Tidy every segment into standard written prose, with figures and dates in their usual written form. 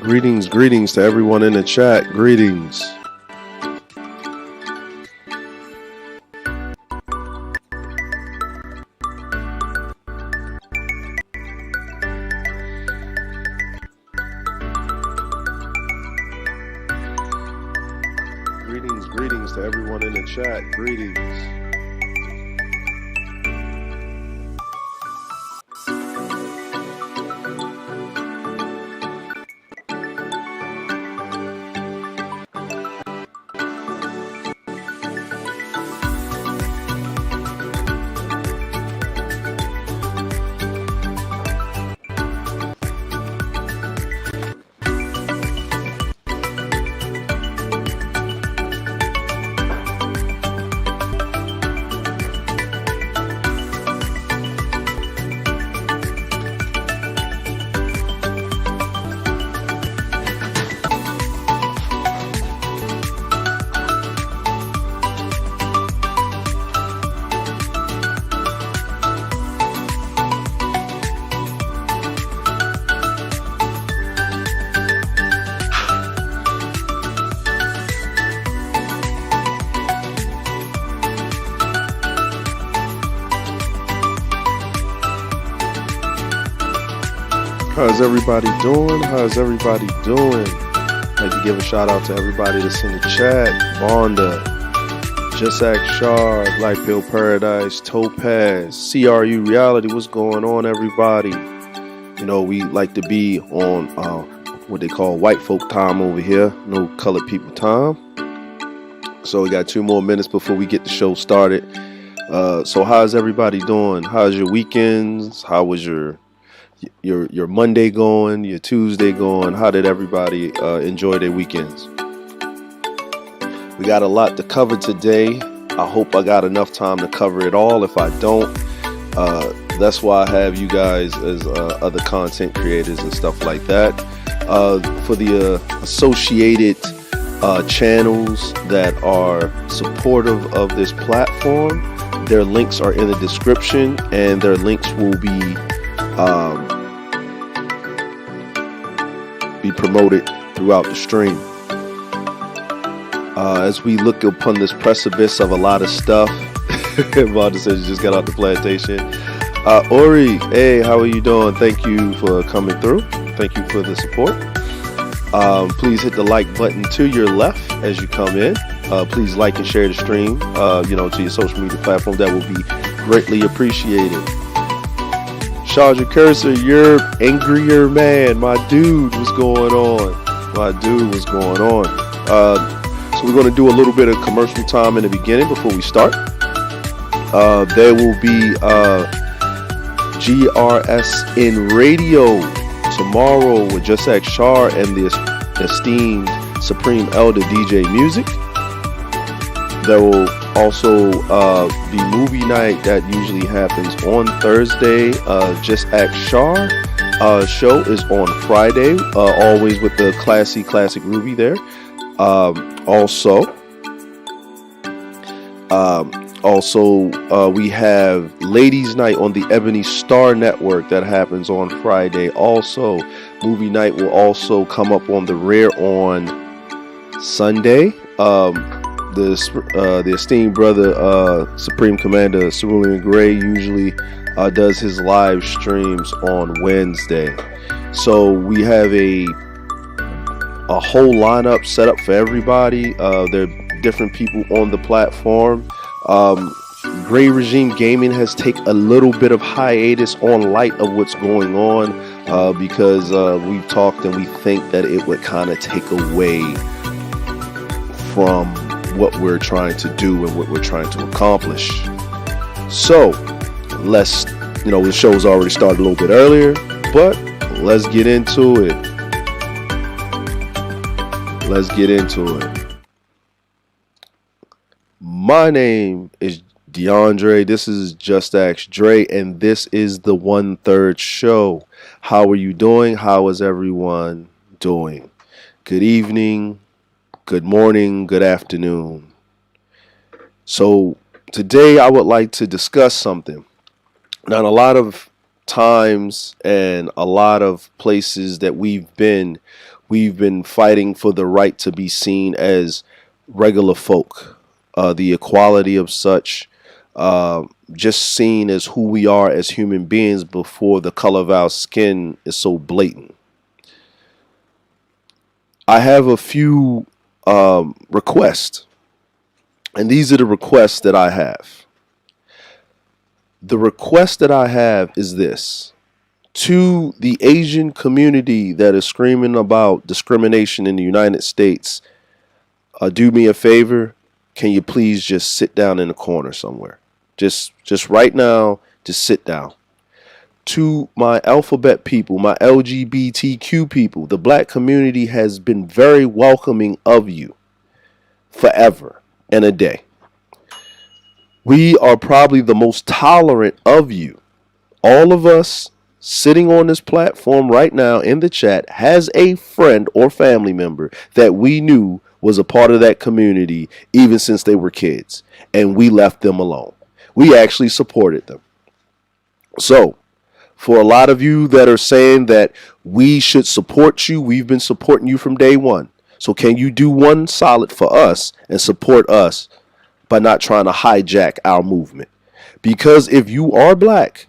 Greetings to everyone in the chat. Greetings. Greetings to everyone in the chat. Greetings. How's everybody doing? I'd like to give a shout out to everybody that's in the chat. Vonda, JustaskChar, Black Pill Paradise, Topaz, CRU Reality. What's going on, everybody? You know, we like to be on what they call white folk time over here. No colored people time. So we got 2 more minutes before we get the show started. So how's everybody doing? How's your weekends? How was your Monday going, your Tuesday going? How did everybody enjoy their weekends? We got a lot to cover today. I hope I got enough time to cover it all. If I don't, that's why I have you guys as other content creators and stuff like that. For the associated channels that are supportive of this platform, their links are in the description, and their links will be promoted throughout the stream. As we look upon this precipice of a lot of stuff, Vonda says you just got out the plantation. Ori, hey, how are you doing? Thank you for coming through. Thank you for the support. Please hit the like button to your left as you come in. Please like and share the stream, to your social media platform. That will be greatly appreciated. Charger Cursor, you're angrier man. My dude, what's going on? So we're going to do a little bit of commercial time in the beginning before we start. There will be GSRN radio tomorrow with JustaskChar and the esteemed Supreme Elder DJMuziq. There will also be movie night that usually happens on Thursday. JustaskChar show is on Friday, always with the classic Ruby there. Also, we have Ladies Night on the Ebony Star Network that happens on Friday. Also, movie night will also come up on the rear on Sunday. The esteemed brother, Supreme Commander Cerulean Grey, usually does his live streams on Wednesday. So we have a whole lineup set up for everybody. There are different people on the platform. Grey Regime Gaming has taken a little bit of hiatus on light of what's going on because we've talked and we think that it would kind of take away from what we're trying to do and what we're trying to accomplish. So the show's already started a little bit earlier, but let's get into it. My name is DeAndre. This is JustaskChar, and this is the 1/3 show. How are you doing? How is everyone doing? Good evening, good morning, good afternoon. So today I would like to discuss something. Now, a lot of times and a lot of places that we've been, We've been fighting for the right to be seen as regular folk, the equality of such, just seen as who we are as human beings before the color of our skin is so blatant. I have a few requests, and these are the requests that I have. The request that I have is this. To the Asian community that is screaming about discrimination in the United States, do me a favor. Can you please just sit down in a corner somewhere? Just right now, just sit down. To my alphabet people, my LGBTQ people, the black community has been very welcoming of you forever and a day. We are probably the most tolerant of you. All of us sitting on this platform right now in the chat has a friend or family member that we knew was a part of that community even since they were kids, and we left them alone. We actually supported them. So, for a lot of you that are saying that we should support you, we've been supporting you from day one. So can you do one solid for us and support us by not trying to hijack our movement? Because if you are black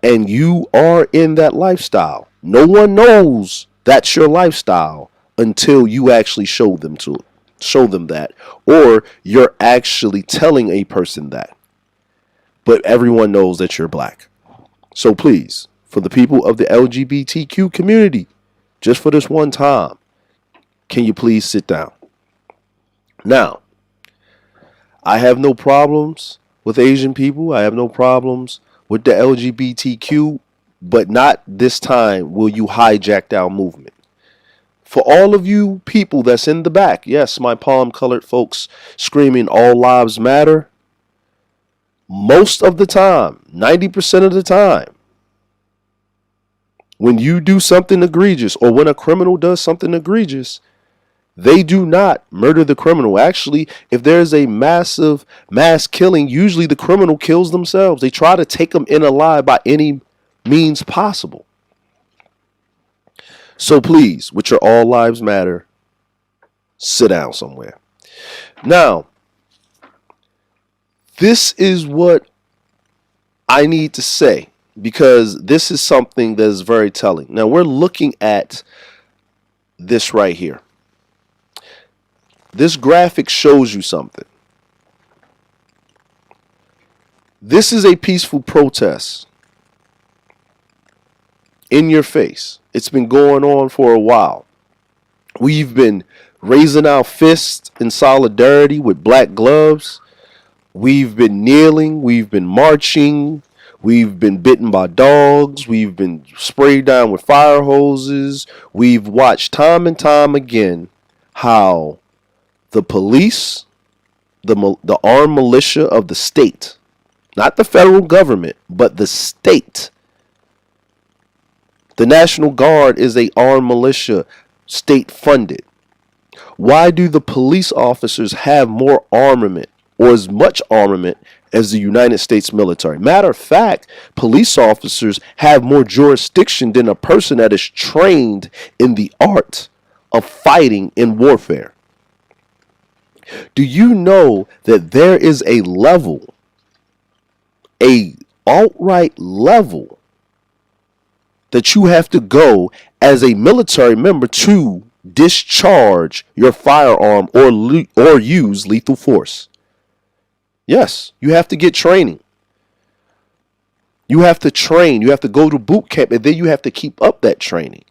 and you are in that lifestyle, no one knows that's your lifestyle until you actually show them that, or you're actually telling a person that. But everyone knows that you're black. So please, for the people of the LGBTQ community, just for this one time, can you please sit down? Now, I have no problems with Asian people. I have no problems with the LGBTQ, but not this time will you hijack our movement. For all of you people that's in the back, yes, my palm-colored folks screaming all lives matter, most of the time, 90% of the time, when you do something egregious or when a criminal does something egregious, they do not murder the criminal. Actually, if there's a massive mass killing, usually the criminal kills themselves. They try to take them in alive by any means possible. So please, with your all lives matter, sit down somewhere. Now, this is what I need to say, because this is something that is very telling. Now, we're looking at this right here. This graphic shows you something. This is a peaceful protest. In your face. It's been going on for a while. We've been raising our fists in solidarity with black gloves. We've been kneeling. We've been marching. We've been bitten by dogs. We've been sprayed down with fire hoses. We've watched time and time again how the police, the armed militia of the state, not the federal government, but the state. The National Guard is a armed militia, state funded. Why do the police officers have more armament or as much armament as the United States military? Matter of fact, police officers have more jurisdiction than a person that is trained in the art of fighting in warfare. Do you know that there is a level, a outright level, that you have to go as a military member to discharge your firearm or use lethal force? Yes, you have to get training. You have to train. You have to go to boot camp, and then you have to keep up that training.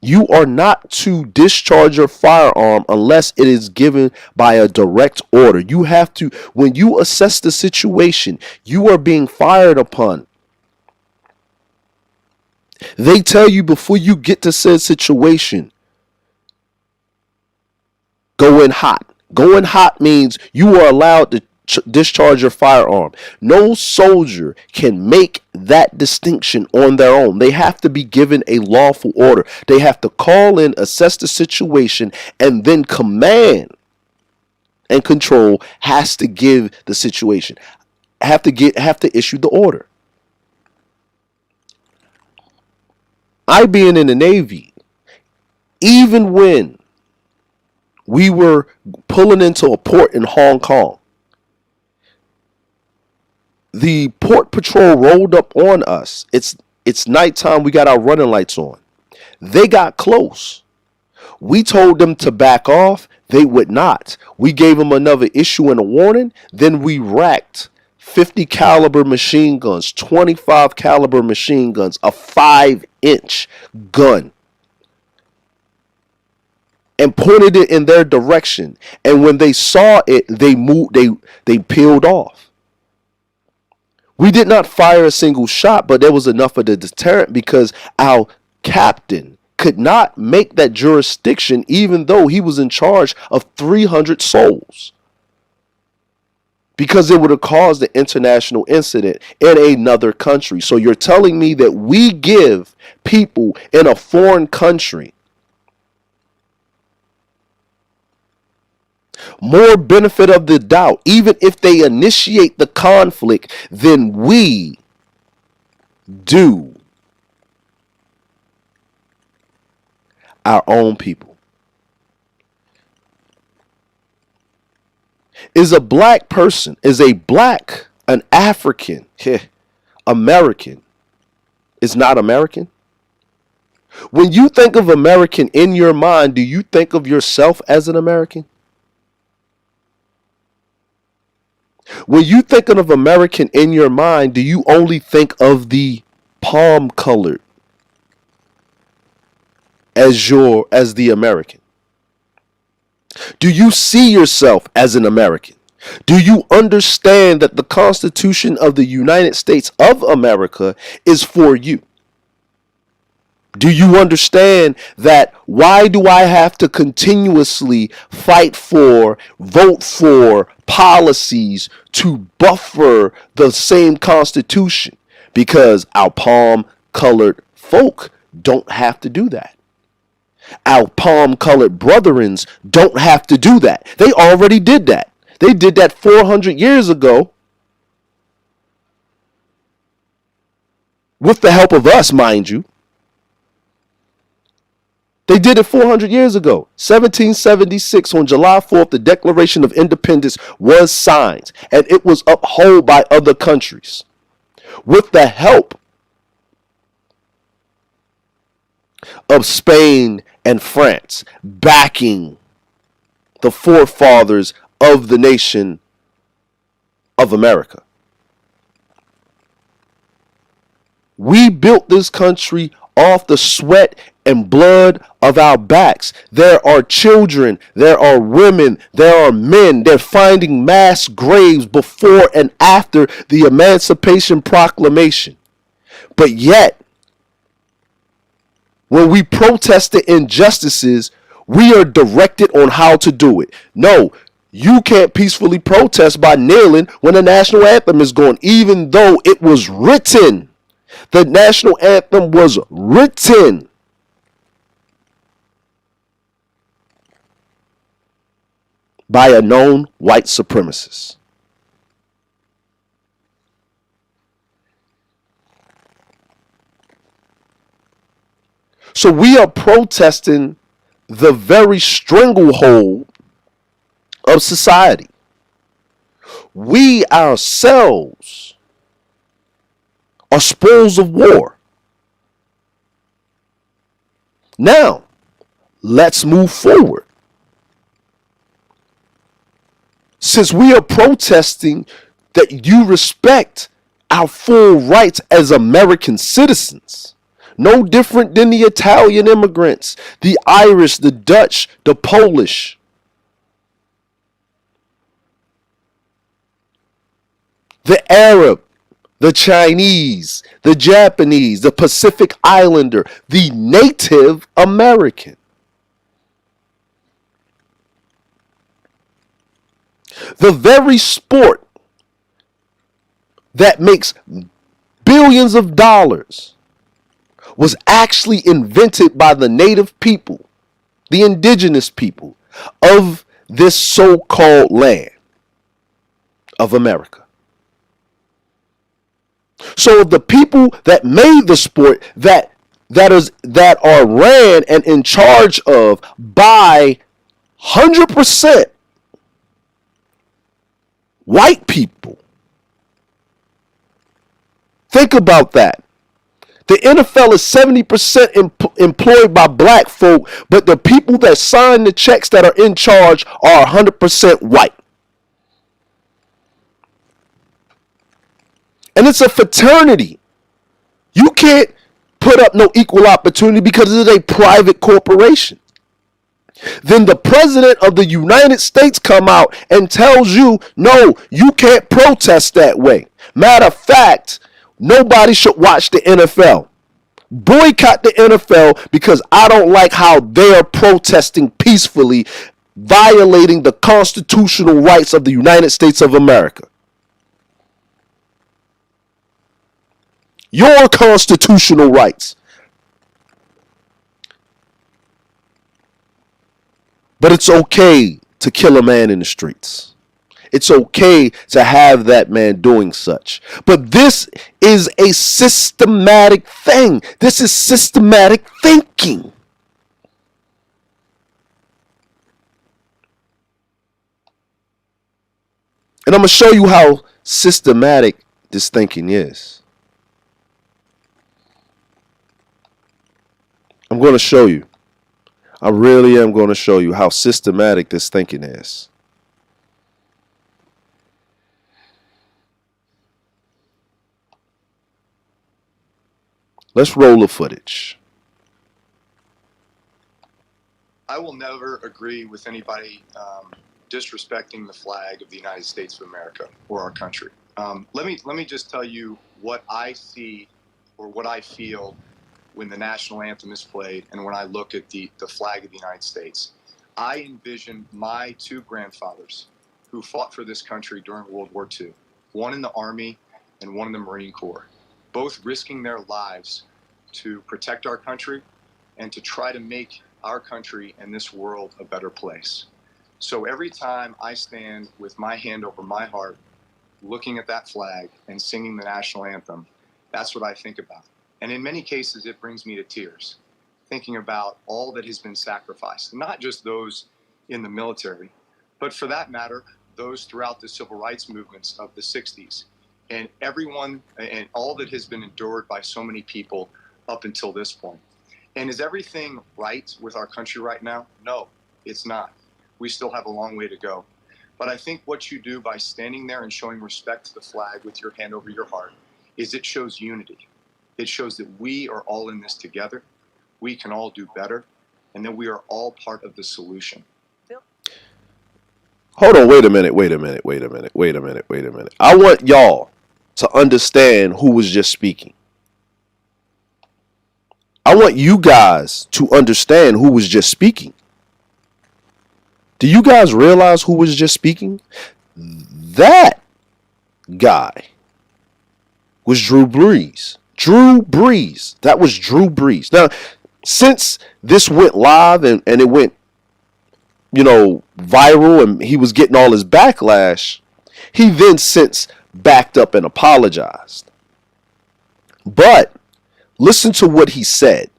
You are not to discharge your firearm unless it is given by a direct order. You have to, when you assess the situation, you are being fired upon. They tell you before you get to said situation, go in hot. Go in hot means you are allowed to discharge your firearm. No soldier can make that distinction on their own. They have to be given a lawful order. They have to call in, assess the situation, and then command and control has to give the situation. Have to issue the order. I being in the Navy, even when we were pulling into a port in Hong Kong, the port patrol rolled up on us. It's nighttime. We got our running lights on. They got close. We told them to back off. They would not. We gave them another issue and a warning. Then we racked 50 caliber machine guns, 25 caliber machine guns, a 5-inch gun, and pointed it in their direction. And when they saw it, they moved. They peeled off. We did not fire a single shot, but there was enough of the deterrent because our captain could not make that jurisdiction, even though he was in charge of 300 souls, because it would have caused an international incident in another country. So you're telling me that we give people in a foreign country more benefit of the doubt, even if they initiate the conflict, than we do our own people? Is a black person, an African, American, is not American? When you think of American in your mind, do you think of yourself as an American? When you think of American in your mind, do you only think of the palm colored as the American? Do you see yourself as an American? Do you understand that the Constitution of the United States of America is for you? Do you understand that why do I have to continuously vote for policies to buffer the same Constitution? Because our palm-colored folk don't have to do that. Our palm-colored brethrens don't have to do that. They already did that. They did that 400 years ago with the help of us, mind you. They did it 400 years ago. 1776, on July 4th, the Declaration of Independence was signed, and it was upheld by other countries with the help of Spain and France, backing the forefathers of the nation of America. We built this country off the sweat and blood of our backs. There are children, there are women, there are men. They're finding mass graves before and after the Emancipation Proclamation. But yet, when we protest the injustices, we are directed on how to do it. No, you can't peacefully protest by kneeling when the national anthem is going, even though it was written. The national anthem was written by a known white supremacist. So we are protesting the very stranglehold of society. We ourselves are spoils of war. Now, let's move forward. Since we are protesting that you respect our full rights as American citizens, no different than the Italian immigrants, the Irish, the Dutch, the Polish, the Arab, the Chinese, the Japanese, the Pacific Islander, the Native American. The very sport that makes billions of dollars was actually invented by the native people, the indigenous people of this so-called land of America. So the people that made the sport, that that are ran and in charge of by 100% white people. Think about that. The NFL is 70% employed by black folk, but the people that sign the checks that are in charge are 100% white. And it's a fraternity. You can't put up no equal opportunity because it is a private corporation. Then the president of the United States come out and tells you, no, you can't protest that way. Matter of fact, nobody should watch the NFL. Boycott the NFL because I don't like how they're protesting peacefully, violating the constitutional rights of the United States of America. Your constitutional rights. But it's okay to kill a man in the streets. It's okay to have that man doing such. But this is a systematic thing. This is systematic thinking. And I'm going to show you how systematic this thinking is. I'm going to show you. I really am going to show you how systematic this thinking is. Let's roll the footage. I will never agree with anybody disrespecting the flag of the United States of America or our country. Let me just tell you what I see or what I feel when the national anthem is played and when I look at the flag of the United States. I envision my two grandfathers who fought for this country during World War II, one in the Army and one in the Marine Corps, both risking their lives to protect our country and to try to make our country and this world a better place. So every time I stand with my hand over my heart, looking at that flag and singing the national anthem, that's what I think about. And in many cases, it brings me to tears, thinking about all that has been sacrificed, not just those in the military, but for that matter, those throughout the civil rights movements of the 60s, and everyone and all that has been endured by so many people up until this point. And is everything right with our country right now? No, it's not. We still have a long way to go. But I think what you do by standing there and showing respect to the flag with your hand over your heart is it shows unity. It shows that we are all in this together. We can all do better, and that we are all part of the solution. Hold on, wait a minute. I want y'all to understand who was just speaking. I want you guys to understand who was just speaking. Do you guys realize who was just speaking? That guy was Drew Brees. Drew Brees. That was Drew Brees. Now, since this went live and it went, viral and he was getting all his backlash, he then since backed up and apologized. But listen to what he said.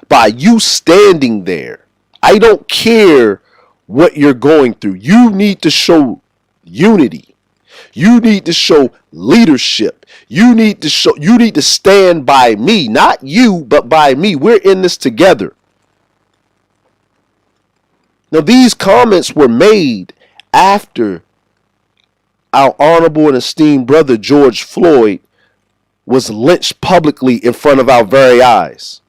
By you standing there, I don't care what you're going through. You need to show unity. You need to show leadership. You need to stand by me, not you, but by me. We're in this together. Now, these comments were made after our honorable and esteemed brother George Floyd was lynched publicly in front of our very eyes.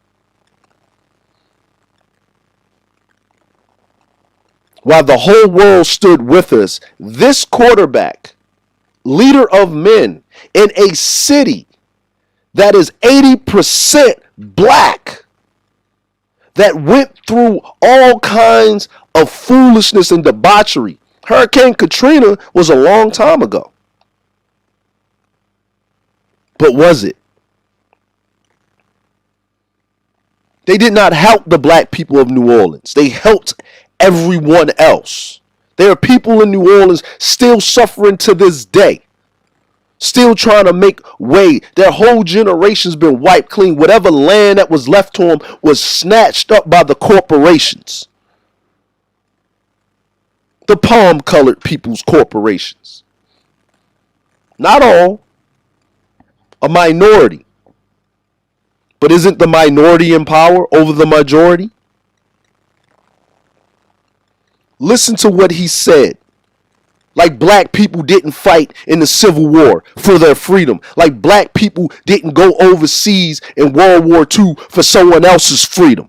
While the whole world stood with us, this quarterback, leader of men in a city that is 80% black, that went through all kinds of foolishness and debauchery. Hurricane Katrina was a long time ago. But was it? They did not help the black people of New Orleans. They helped everyone else. There are people in New Orleans still suffering to this day. Still trying to make way. Their whole generation's been wiped clean. Whatever land that was left to them was snatched up by the corporations. The palm-colored people's corporations. Not all. A minority. But isn't the minority in power over the majority? Listen to what he said. Like black people didn't fight in the Civil War for their freedom. Like black people didn't go overseas in World War II for someone else's freedom.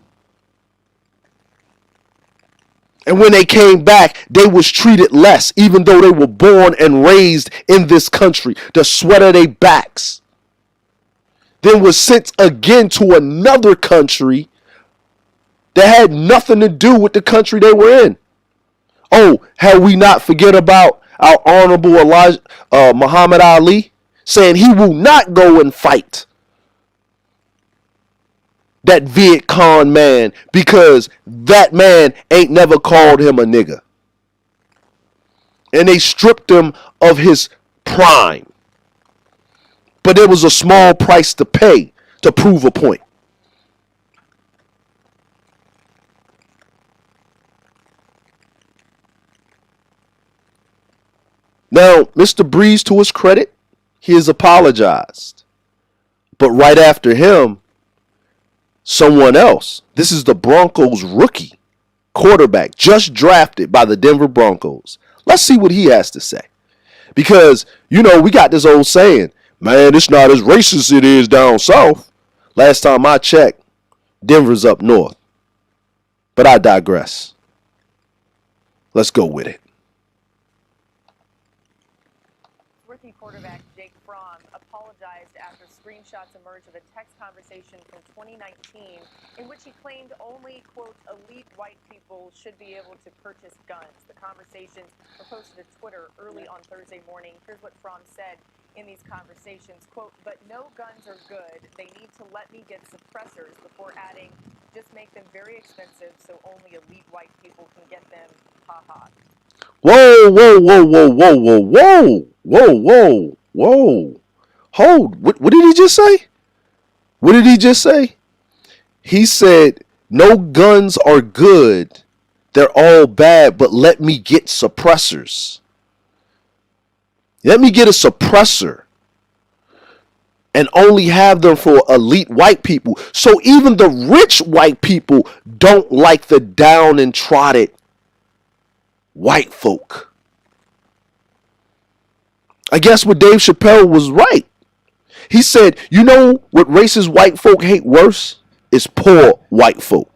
And when they came back, they was treated less, even though they were born and raised in this country. The sweat of their backs. Then was sent again to another country that had nothing to do with the country they were in. Oh, have we not forget about our honorable Muhammad Ali saying he will not go and fight that Viet Cong man because that man ain't never called him a nigga. And they stripped him of his prime. But there was a small price to pay to prove a point. Now, Mr. Brees, to his credit, he has apologized. But right after him, someone else. This is the Broncos rookie quarterback, just drafted by the Denver Broncos. Let's see what he has to say. Because, you know, we got this old saying, man, it's not as racist as it is down south. Last time I checked, Denver's up north. But I digress. Let's go with it. Rookie quarterback Jake Fromm apologized after screenshots emerged of a text conversation from 2019 in which he claimed only, quote, elite white people should be able to purchase guns. The conversations were posted to Twitter early on Thursday morning. Here's what Fromm said in these conversations, quote, but no guns are good. They need to let me get suppressors, before adding, just make them very expensive so only elite white people can get them. Ha ha. Whoa, whoa, whoa, whoa, whoa, whoa, whoa, whoa, whoa, whoa. Hold, what did he just say? What did he just say? He said, no guns are good. They're all bad, but let me get suppressors. Let me get a suppressor and only have them for elite white people. So even the rich white people don't like the down and trodden white folk. I guess what Dave Chappelle was right. He said, you know what racist white folk hate worse? Is poor white folk.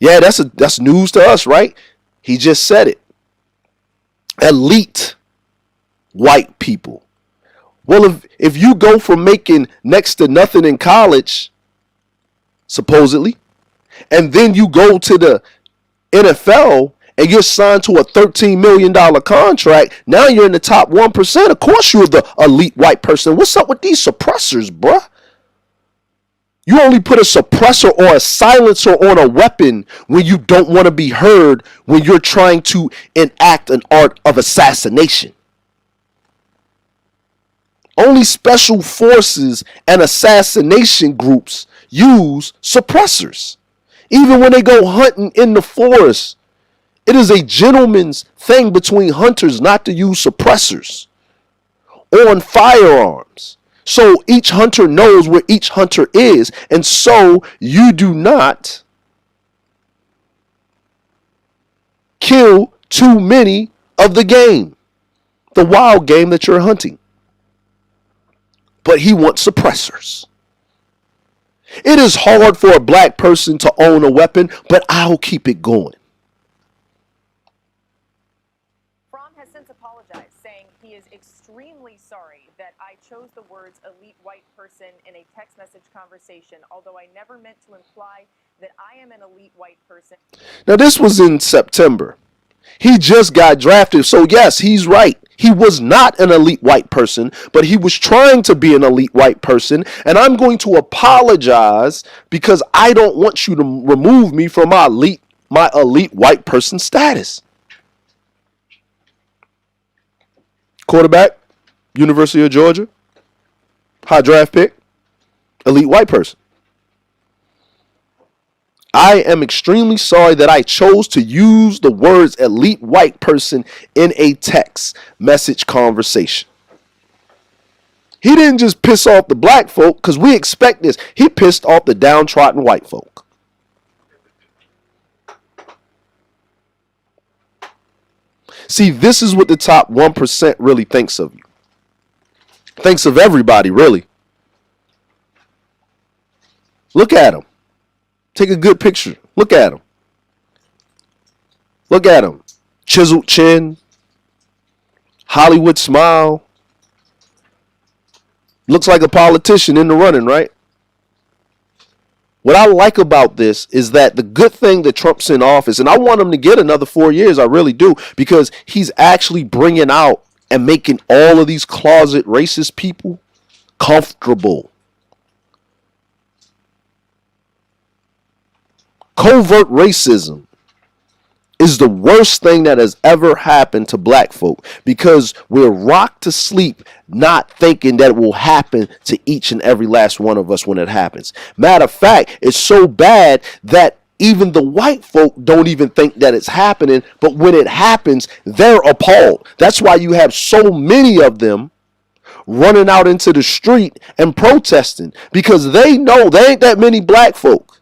Yeah, that's news to us, right? He just said it. Elite white people. Well, if you go from making next to nothing in college, supposedly, and then you go to the NFL and you're signed to a $13 million contract, now you're in the top 1%. Of course you're the elite white person. What's up with these suppressors, bruh? You only put a suppressor or a silencer on a weapon when you don't want to be heard, when you're trying to enact an art of assassination. Only special forces and assassination groups use suppressors. Even when they go hunting in the forest, it is a gentleman's thing between hunters not to use suppressors on firearms. So each hunter knows where each hunter is. And so you do not kill too many of the game, the wild game that you're hunting. But he wants suppressors. It is hard for a black person to own a weapon, but I'll keep it going. Fromm has since apologized, saying he is extremely sorry that I chose the words elite white person in a text message conversation, although I never meant to imply that I am an elite white person. Now, this was in September. He just got drafted, so yes, he's right. He was not an elite white person, but he was trying to be an elite white person, and I'm going to apologize because I don't want you to remove me from my elite white person status. Quarterback, University of Georgia. High draft pick. Elite white person. I am extremely sorry that I chose to use the words elite white person in a text message conversation. He didn't just piss off the black folk, because we expect this. He pissed off the downtrodden white folk. See, this is what the top 1% really thinks of you. Thinks of everybody, really. Look at him. Take a good picture. Look at him. Look at him. Chiseled chin. Hollywood smile. Looks like a politician in the running, right? What I like about this is that the good thing that Trump's in office, and I want him to get another 4 years, I really do, because he's actually bringing out and making all of these closet racist people comfortable. Covert racism is the worst thing that has ever happened to black folk, because we're rocked to sleep not thinking that it will happen to each and every last one of us when it happens. Matter of fact, it's so bad that even the white folk don't even think that it's happening, but when it happens, they're appalled. That's why you have so many of them running out into the street and protesting, because they know there ain't that many black folk.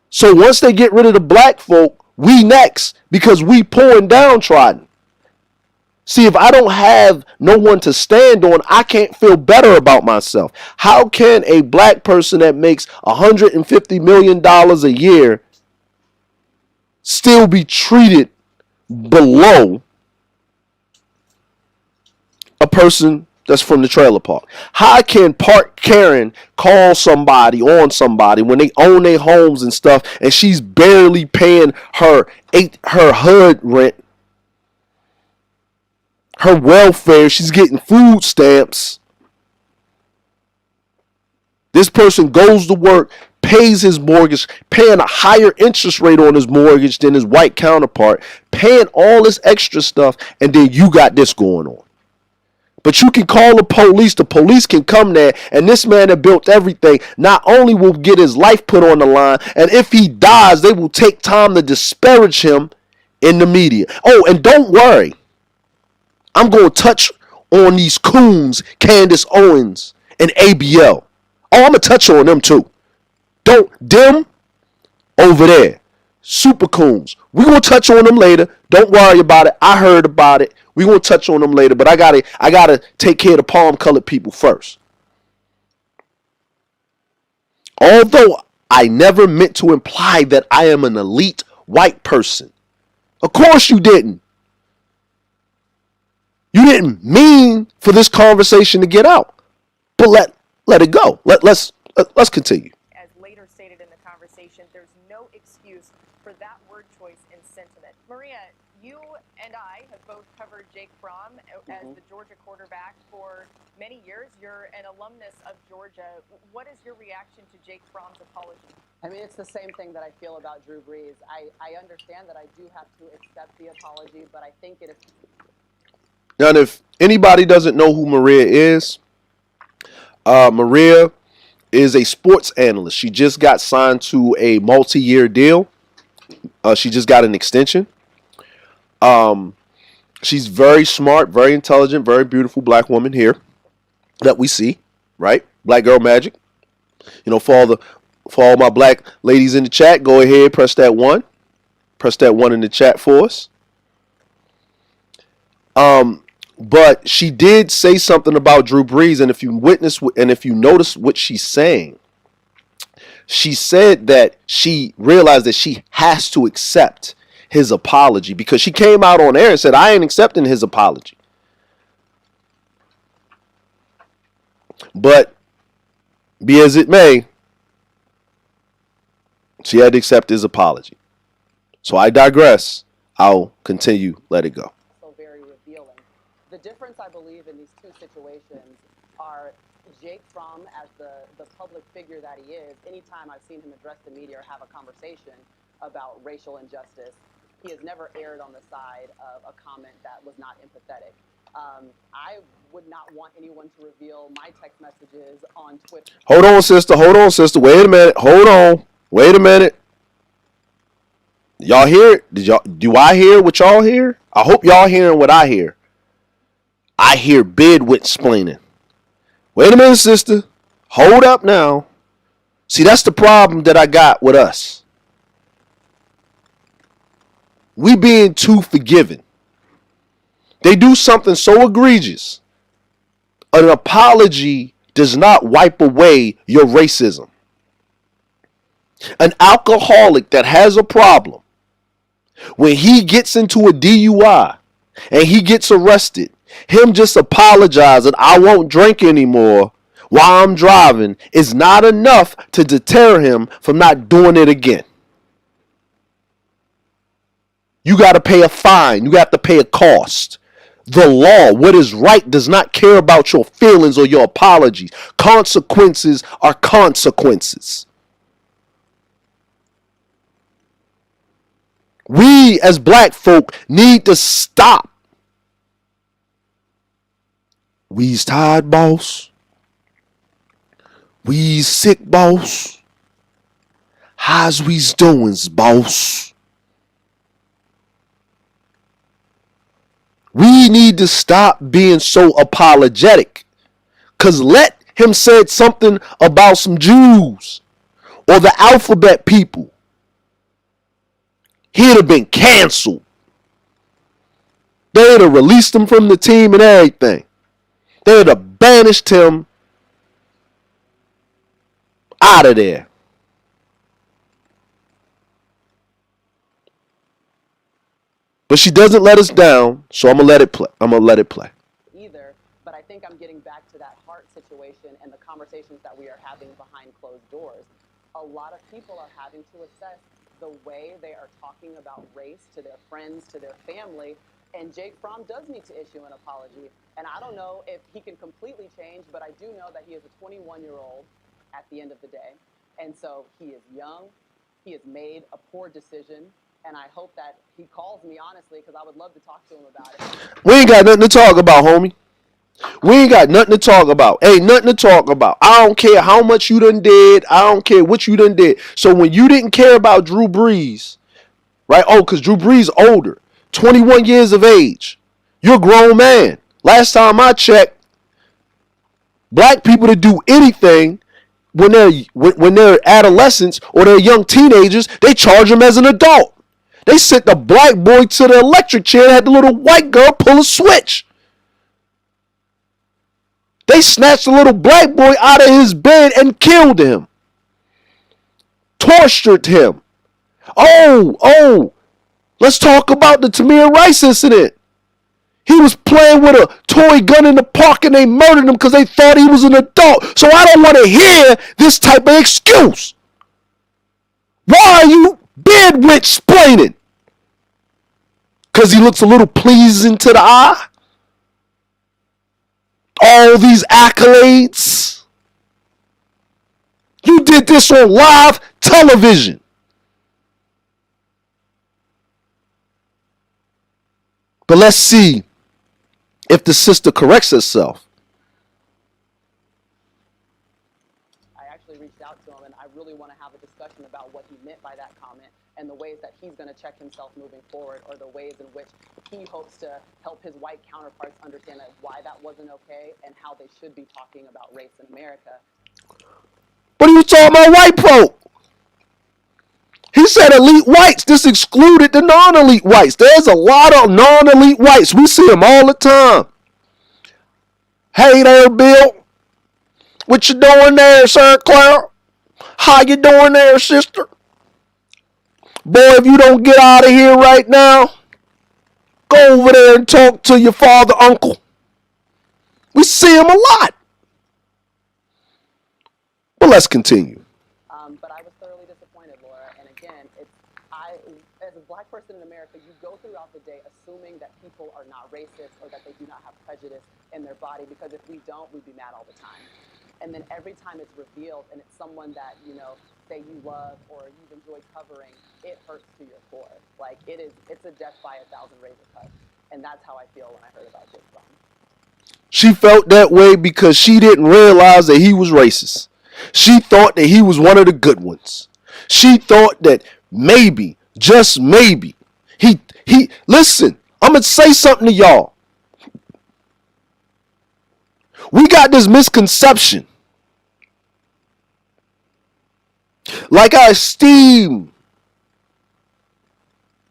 So once they get rid of the black folk, we next, because we poor and downtrodden. See, if I don't have no one to stand on, I can't feel better about myself. How can a black person that makes $150 million a year still be treated below a person that's from the trailer park? How can Park Karen call somebody on somebody when they own their homes and stuff, and she's barely paying her HUD rent, her welfare, she's getting food stamps. This person goes to work, pays his mortgage, paying a higher interest rate on his mortgage than his white counterpart, paying all this extra stuff, and then you got this going on. But you can call the police can come there, and this man that built everything not only will get his life put on the line, and if he dies, they will take time to disparage him in the media. Oh, and don't worry, I'm going to touch on these coons, Candace Owens and ABL. Oh, I'm going to touch on them too. Them over there, super coons. We're going to touch on them later. Don't worry about it. I heard about it. We're going to touch on them later, but I gotta take care of the palm-colored people first. Although I never meant to imply that I am an elite white person. Of course you didn't. You didn't mean for this conversation to get out. But let it go. Let's continue. As later stated in the conversation, there's no excuse for that word choice and sentiment. Maria, you and I have both covered Jake Fromm as the Georgia quarterback for many years. You're an alumnus of Georgia. What is your reaction to Jake Fromm's apology? I mean, it's the same thing that I feel about Drew Brees. I understand that I do have to accept the apology, but I think it is. Now, if anybody doesn't know who Maria is, Maria is a sports analyst. She just got signed to a multi-year deal. She just got an extension. She's very smart, very intelligent, very beautiful black woman here that we see, right? Black girl magic. You know, for all my black ladies in the chat, go ahead, press that one. Press that one in the chat for us. But she did say something about Drew Brees, and if you notice what she's saying, she said that she realized that she has to accept his apology, because she came out on air and said, I ain't accepting his apology. But be as it may, she had to accept his apology. So I digress. I'll continue. Let it go. So very revealing. The difference, I believe, in these two situations are Jake Fromm, as the public figure that he is. Anytime I've seen him address the media or have a conversation about racial injustice, he has never erred on the side of a comment that was not empathetic. I would not want anyone to reveal my text messages on Twitter. Hold on, sister. Hold on, sister. Wait a minute. Hold on. Wait a minute. Y'all hear it? Do I hear what y'all hear? I hope y'all hearing what I hear. I hear Bidwit explaining. Wait a minute, sister. Hold up now. See, that's the problem that I got with us. We being too forgiving. They do something so egregious. An apology does not wipe away your racism. An alcoholic that has a problem, when he gets into a DUI and he gets arrested, him just apologizing, I won't drink anymore while I'm driving, is not enough to deter him from not doing it again. You got to pay a fine. You got to pay a cost. The law, what is right, does not care about your feelings or your apologies. Consequences are consequences. We as black folk need to stop. We's tired, boss. We's sick, boss. How's we's doings, boss? We need to stop being so apologetic. Cause let him said something about some Jews or the alphabet people. He'd have been canceled. They'd have released him from the team and everything. They'd have banished him out of there. But she doesn't let us down, so I'm gonna let it play. Either, but I think I'm getting back to that heart situation and the conversations that we are having behind closed doors. A lot of people are having to assess the way they are talking about race to their friends, to their family, and Jake Fromm does need to issue an apology. And I don't know if he can completely change, but I do know that he is a 21-year-old at the end of the day. And so he is young, he has made a poor decision, and I hope that he calls me honestly, because I would love to talk to him about it. We ain't got nothing to talk about, homie. We ain't got nothing to talk about. Ain't nothing to talk about. I don't care how much you done did. I don't care what you done did. So when you didn't care about Drew Brees, right? Oh, because Drew Brees older, 21 years of age. You're a grown man. Last time I checked, black people to do anything when they're adolescents or they're young teenagers, they charge them as an adult. They sent the black boy to the electric chair and had the little white girl pull a switch. They snatched the little black boy out of his bed and killed him. Tortured him. Oh, let's talk about the Tamir Rice incident. He was playing with a toy gun in the park and they murdered him because they thought he was an adult. So I don't want to hear this type of excuse. Why are you bedwitch splaining? Because he looks a little pleasing to the eye? All these accolades? You did this on live television. But let's see if the sister corrects herself. I actually reached out to him, and I really want to have a discussion about what he meant by that comment and the ways that he's going to check himself moving forward, or the ways in which he hopes to help his white counterparts understand that why that wasn't okay and how they should be talking about race in America. What are you talking about white folk? He said elite whites. This excluded the non-elite whites. There's a lot of non-elite whites. We see them all the time. Hey there, Bill. What you doing there, Sir Clara? How you doing there, sister? Boy, if you don't get out of here right now, go over there and talk to your father, uncle. We see him a lot. But let's continue. But I was thoroughly disappointed, Laura. And again, as a black person in America, you go throughout the day assuming that people are not racist or that they do not have prejudice in their body, because if we don't, we'd be mad all the time. And then every time it's revealed and it's someone that, say you love or you've enjoyed covering, it hurts to your core. Like it's a death by 1,000 razor cuts. And that's how I feel when I heard about Jake Fromm. She felt that way because she didn't realize that he was racist. She thought that he was one of the good ones. She thought that maybe, just maybe, he listen, I'm going to say something to y'all. We got this misconception. Like our esteemed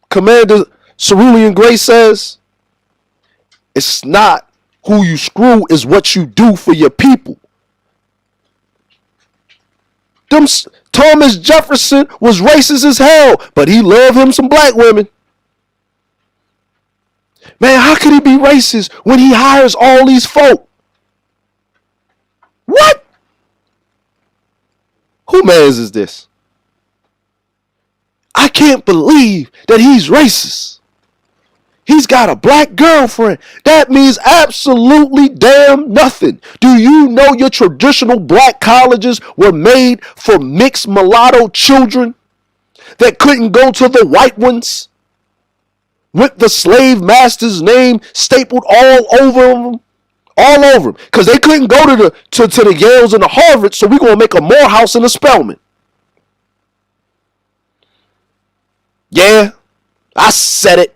Commander Cerulean Grey says, it's not who you screw, is what you do for your people. Thomas Jefferson was racist as hell, but he loved him some black women. Man, how could he be racist when he hires all these folk? What? Who mans is this? I can't believe that he's racist. He's got a black girlfriend. That means absolutely damn nothing. Do you know your traditional black colleges were made for mixed mulatto children that couldn't go to the white ones with the slave master's name stapled all over them? All over them. Because they couldn't go to the Yales and the Harvard, so we're going to make a Morehouse and a Spelman. Yeah, I said it.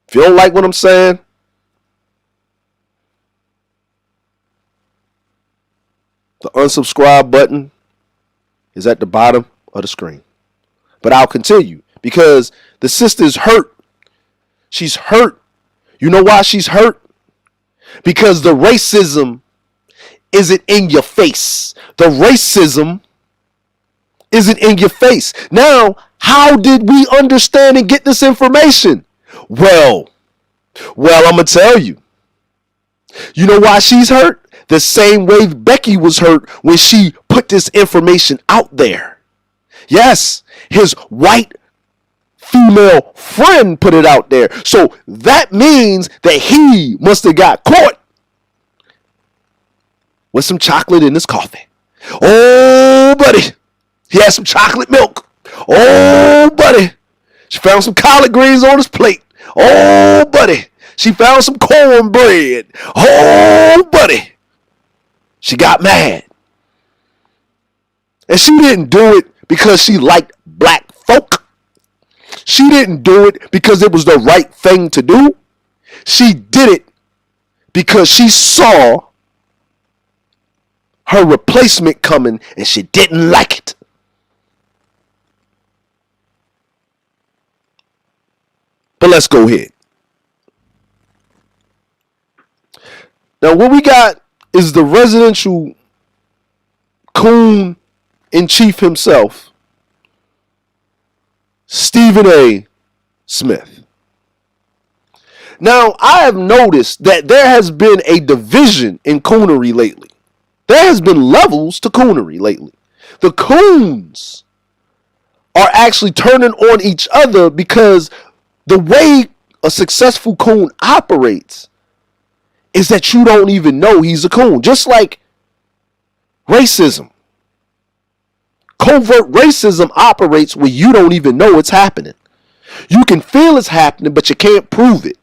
If you don't like what I'm saying, the unsubscribe button is at the bottom of the screen. But I'll continue because the sister's hurt. She's hurt. You know why she's hurt? Because the racism isn't in your face. The racism isn't in your face. Now, how did we understand and get this information? Well, I'm going to tell you. You know why she's hurt? The same way Becky was hurt when she put this information out there. Yes, his white female friend put it out there. So that means that he must have got caught with some chocolate in his coffee. Oh, buddy. He had some chocolate milk. Oh, buddy. She found some collard greens on his plate. Oh, buddy. She found some cornbread. Oh, buddy. She got mad. And she didn't do it because she liked black folk. She didn't do it because it was the right thing to do. She did it because she saw her replacement coming and she didn't like it. But let's go ahead. Now what we got is the residential coon in chief himself, Stephen A. Smith. Now I have noticed that there has been a division in coonery lately. There has been levels to coonery lately. The coons are actually turning on each other because the way a successful coon operates is that you don't even know he's a coon. Just like racism. Covert racism operates where you don't even know it's happening. You can feel it's happening, but you can't prove it.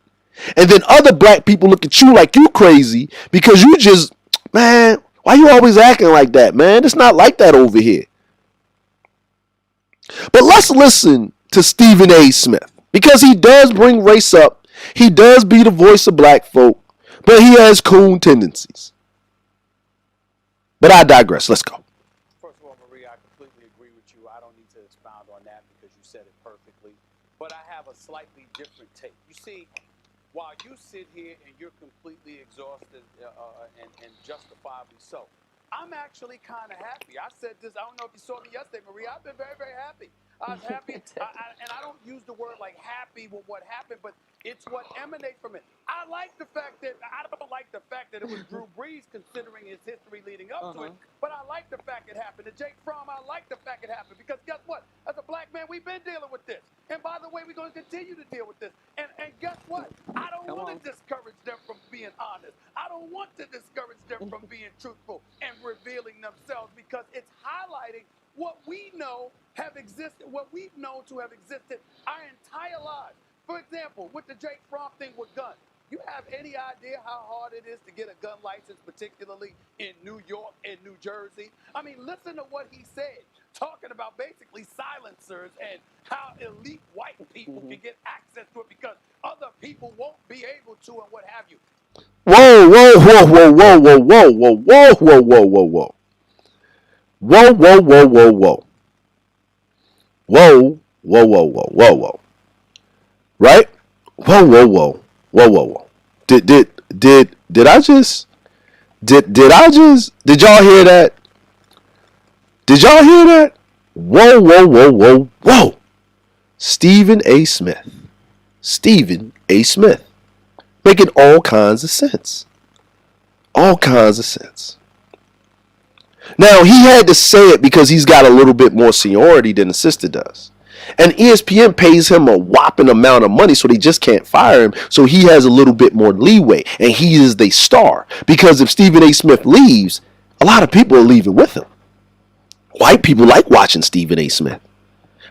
And then other black people look at you like you crazy because you just, man, why you always acting like that, man? It's not like that over here. But let's listen to Stephen A. Smith because he does bring race up. He does be the voice of black folk, but he has coon tendencies. But I digress. Let's go. First of all, Maria, I completely agree with you. I don't need to expound on that because you said it perfectly. But I have a slightly different take. You see, while you sit here and you're completely exhausted and justifiably so, I'm actually kind of happy. I said this, I don't know if you saw me yesterday, Maria. I've been very, very happy. I was happy, and I don't use the word like happy with what happened, but it's what emanates from it. I like the fact that, I don't like the fact that it was Drew Brees considering his history leading up to it, but I like the fact it happened. To Jake Fromm, I like the fact it happened because guess what? As a black man, we've been dealing with this. And by the way, we're going to continue to deal with this. And guess what? I don't want to discourage them from being honest. I don't want to discourage them from being truthful and revealing themselves because it's highlighting what we know have existed existed, what we've known to have existed our entire lives. For example, with the Jake Fromm thing with guns, you have any idea how hard it is to get a gun license, particularly in New York and New Jersey? I mean, listen to what he said, talking about basically silencers and how elite white people can get access to it because other people won't be able to and what have you. Whoa, whoa, whoa, whoa, whoa, whoa, whoa, whoa, whoa, whoa, whoa, whoa, whoa. Whoa, whoa, whoa, whoa, whoa. Whoa, whoa, whoa, whoa, whoa, whoa. Right? Whoa, whoa, whoa. Whoa, whoa, whoa. Did y'all hear that? Did y'all hear that? Whoa, whoa, whoa, whoa, whoa. Stephen A. Smith. Stephen A. Smith. Making all kinds of sense. All kinds of sense. Now, he had to say it because he's got a little bit more seniority than the sister does. And ESPN pays him a whopping amount of money, so they just can't fire him. So he has a little bit more leeway, and he is the star. Because if Stephen A. Smith leaves, a lot of people are leaving with him. White people like watching Stephen A. Smith.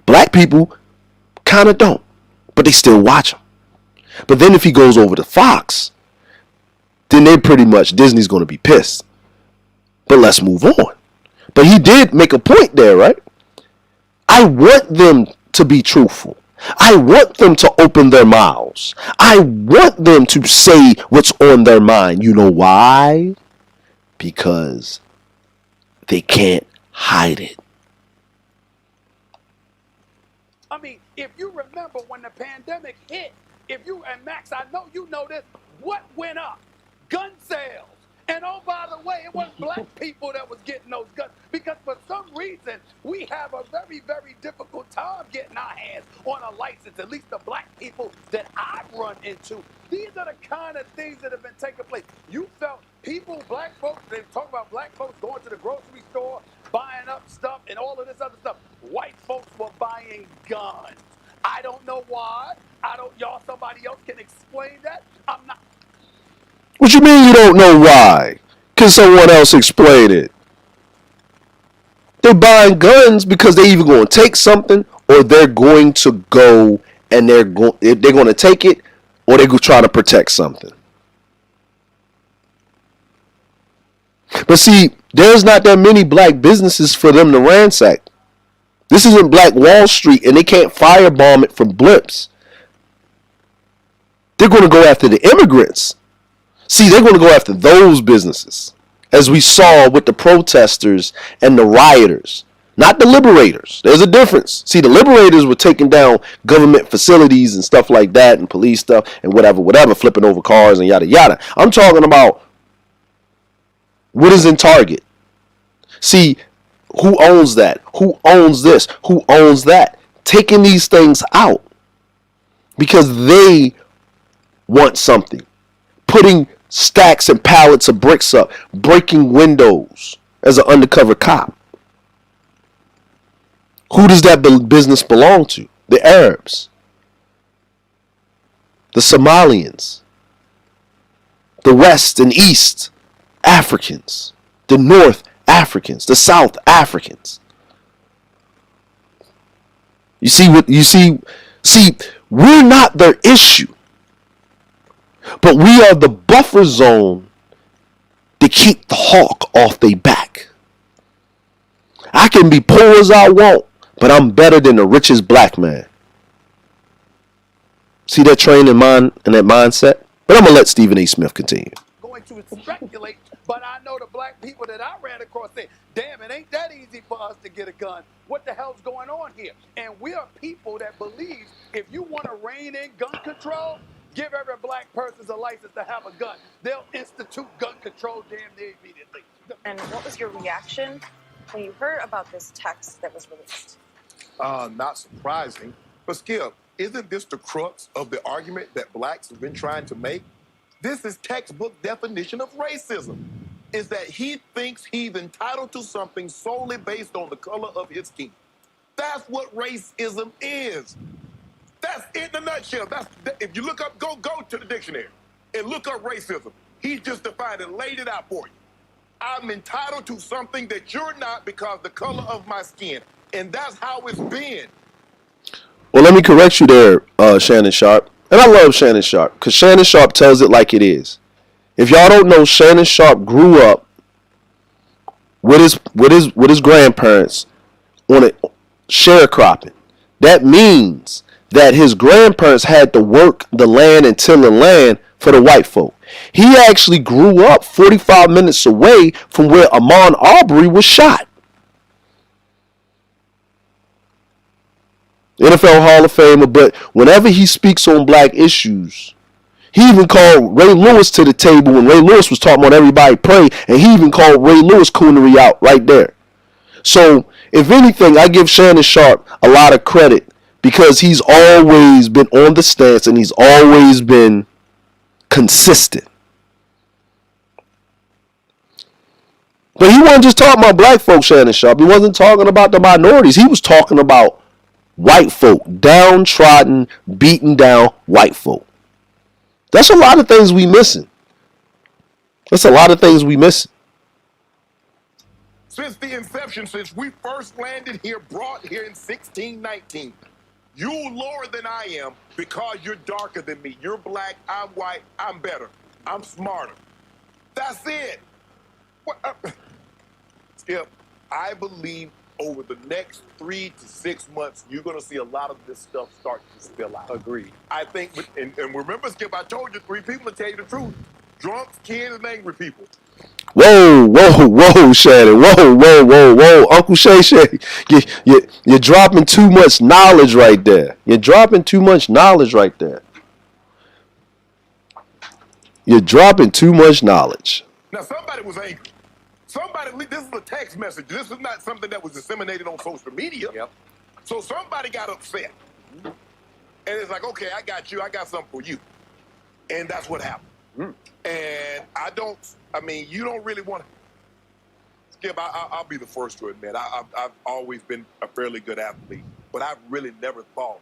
Black people kind of don't, but they still watch him. But then if he goes over to Fox, then they're pretty much, Disney's going to be pissed. But let's move on. But he did make a point there, right? I want them to be truthful. I want them to open their mouths. I want them to say what's on their mind. You know why? Because they can't hide it. I mean, if you remember when the pandemic hit, and Max, I know you know this, what went up? Gun sales. And oh, by the way, it wasn't black people that was getting those guns because for some reason, we have a very, very difficult time getting our hands on a license, at least the black people that I've run into. These are the kind of things that have been taking place. You felt people, black folks, they talk about black folks going to the grocery store, buying up stuff and all of this other stuff. White folks were buying guns. I don't know why. Y'all, somebody else can explain that. I'm not. What you mean you don't know why? Can someone else explain it? They're buying guns because they're either going to take something or they're going to go and they're going to take it or they're going to try to protect something. But see, there's not that many black businesses for them to ransack. This isn't Black Wall Street and they can't firebomb it from blips. They're going to go after the immigrants. See, they're going to go after those businesses, as we saw with the protesters and the rioters, not the liberators. There's a difference. See, the liberators were taking down government facilities and stuff like that and police stuff and whatever, flipping over cars and yada, yada. I'm talking about what is in Target. See, who owns that? Who owns this? Who owns that? Taking these things out because they want something. Putting stacks and pallets of bricks up, breaking windows as an undercover cop. Who does that business belong to? The Arabs, the Somalians, the West and East Africans, the North Africans, the South Africans. See, we're not their issue. But we are the buffer zone to keep the hawk off their back. I can be poor as I want, but I'm better than the richest black man. See that train in mind and that mindset? But I'm going to let Stephen A. Smith continue. Going to speculate, but I know the black people that I ran across say, damn, it ain't that easy for us to get a gun. What the hell's going on here? And we are people that believe if you want to rein in gun control, give every black person a license to have a gun. They'll institute gun control damn near immediately. And what was your reaction when you heard about this text that was released? Not surprising. But Skip, isn't this the crux of the argument that blacks have been trying to make? This is textbook definition of racism. Is that he thinks he's entitled to something solely based on the color of his skin. That's what racism is. That's it in a nutshell. If you look up, go to the dictionary and look up racism. He just defined it, laid it out for you. I'm entitled to something that you're not because the color of my skin. And that's how it's been. Well, let me correct you there, Shannon Sharp. And I love Shannon Sharp because Shannon Sharp tells it like it is. If y'all don't know, Shannon Sharp grew up with his grandparents on a sharecropping. That means that his grandparents had to work the land and till the land for the white folk. He actually grew up 45 minutes away from where Ahmaud Arbery was shot. NFL Hall of Famer, but whenever he speaks on black issues, he even called Ray Lewis to the table when Ray Lewis was talking about everybody pray, and he even called Ray Lewis coonery out right there. So, if anything, I give Shannon Sharp a lot of credit because he's always been on the stance and he's always been consistent. But he wasn't just talking about black folks, Shannon Sharp. He wasn't talking about the minorities. He was talking about white folk, downtrodden, beaten down white folk. That's a lot of things we missing. That's a lot of things we missing. Since the inception, since we first landed here, brought here in 1619, you lower than I am because you're darker than me. You're black, I'm white, I'm better, I'm smarter. That's it. Skip, I believe over the next 3 to 6 months, you're going to see a lot of this stuff start to spill out. Agreed. I think, and remember, Skip, I told you 3 people to tell you the truth. Drunks, kids, and angry people. Whoa, Shannon. Whoa. Uncle Shay, you're dropping too much knowledge right there. You're dropping too much knowledge right there. You're dropping too much knowledge. Now, somebody was angry. This is a text message. This is not something that was disseminated on social media. Yep. So somebody got upset. And it's like, okay, I got you. I got something for you. And that's what happened. And you don't really want to. Skip, I'll be the first to admit, I've always been a fairly good athlete, but I've really never thought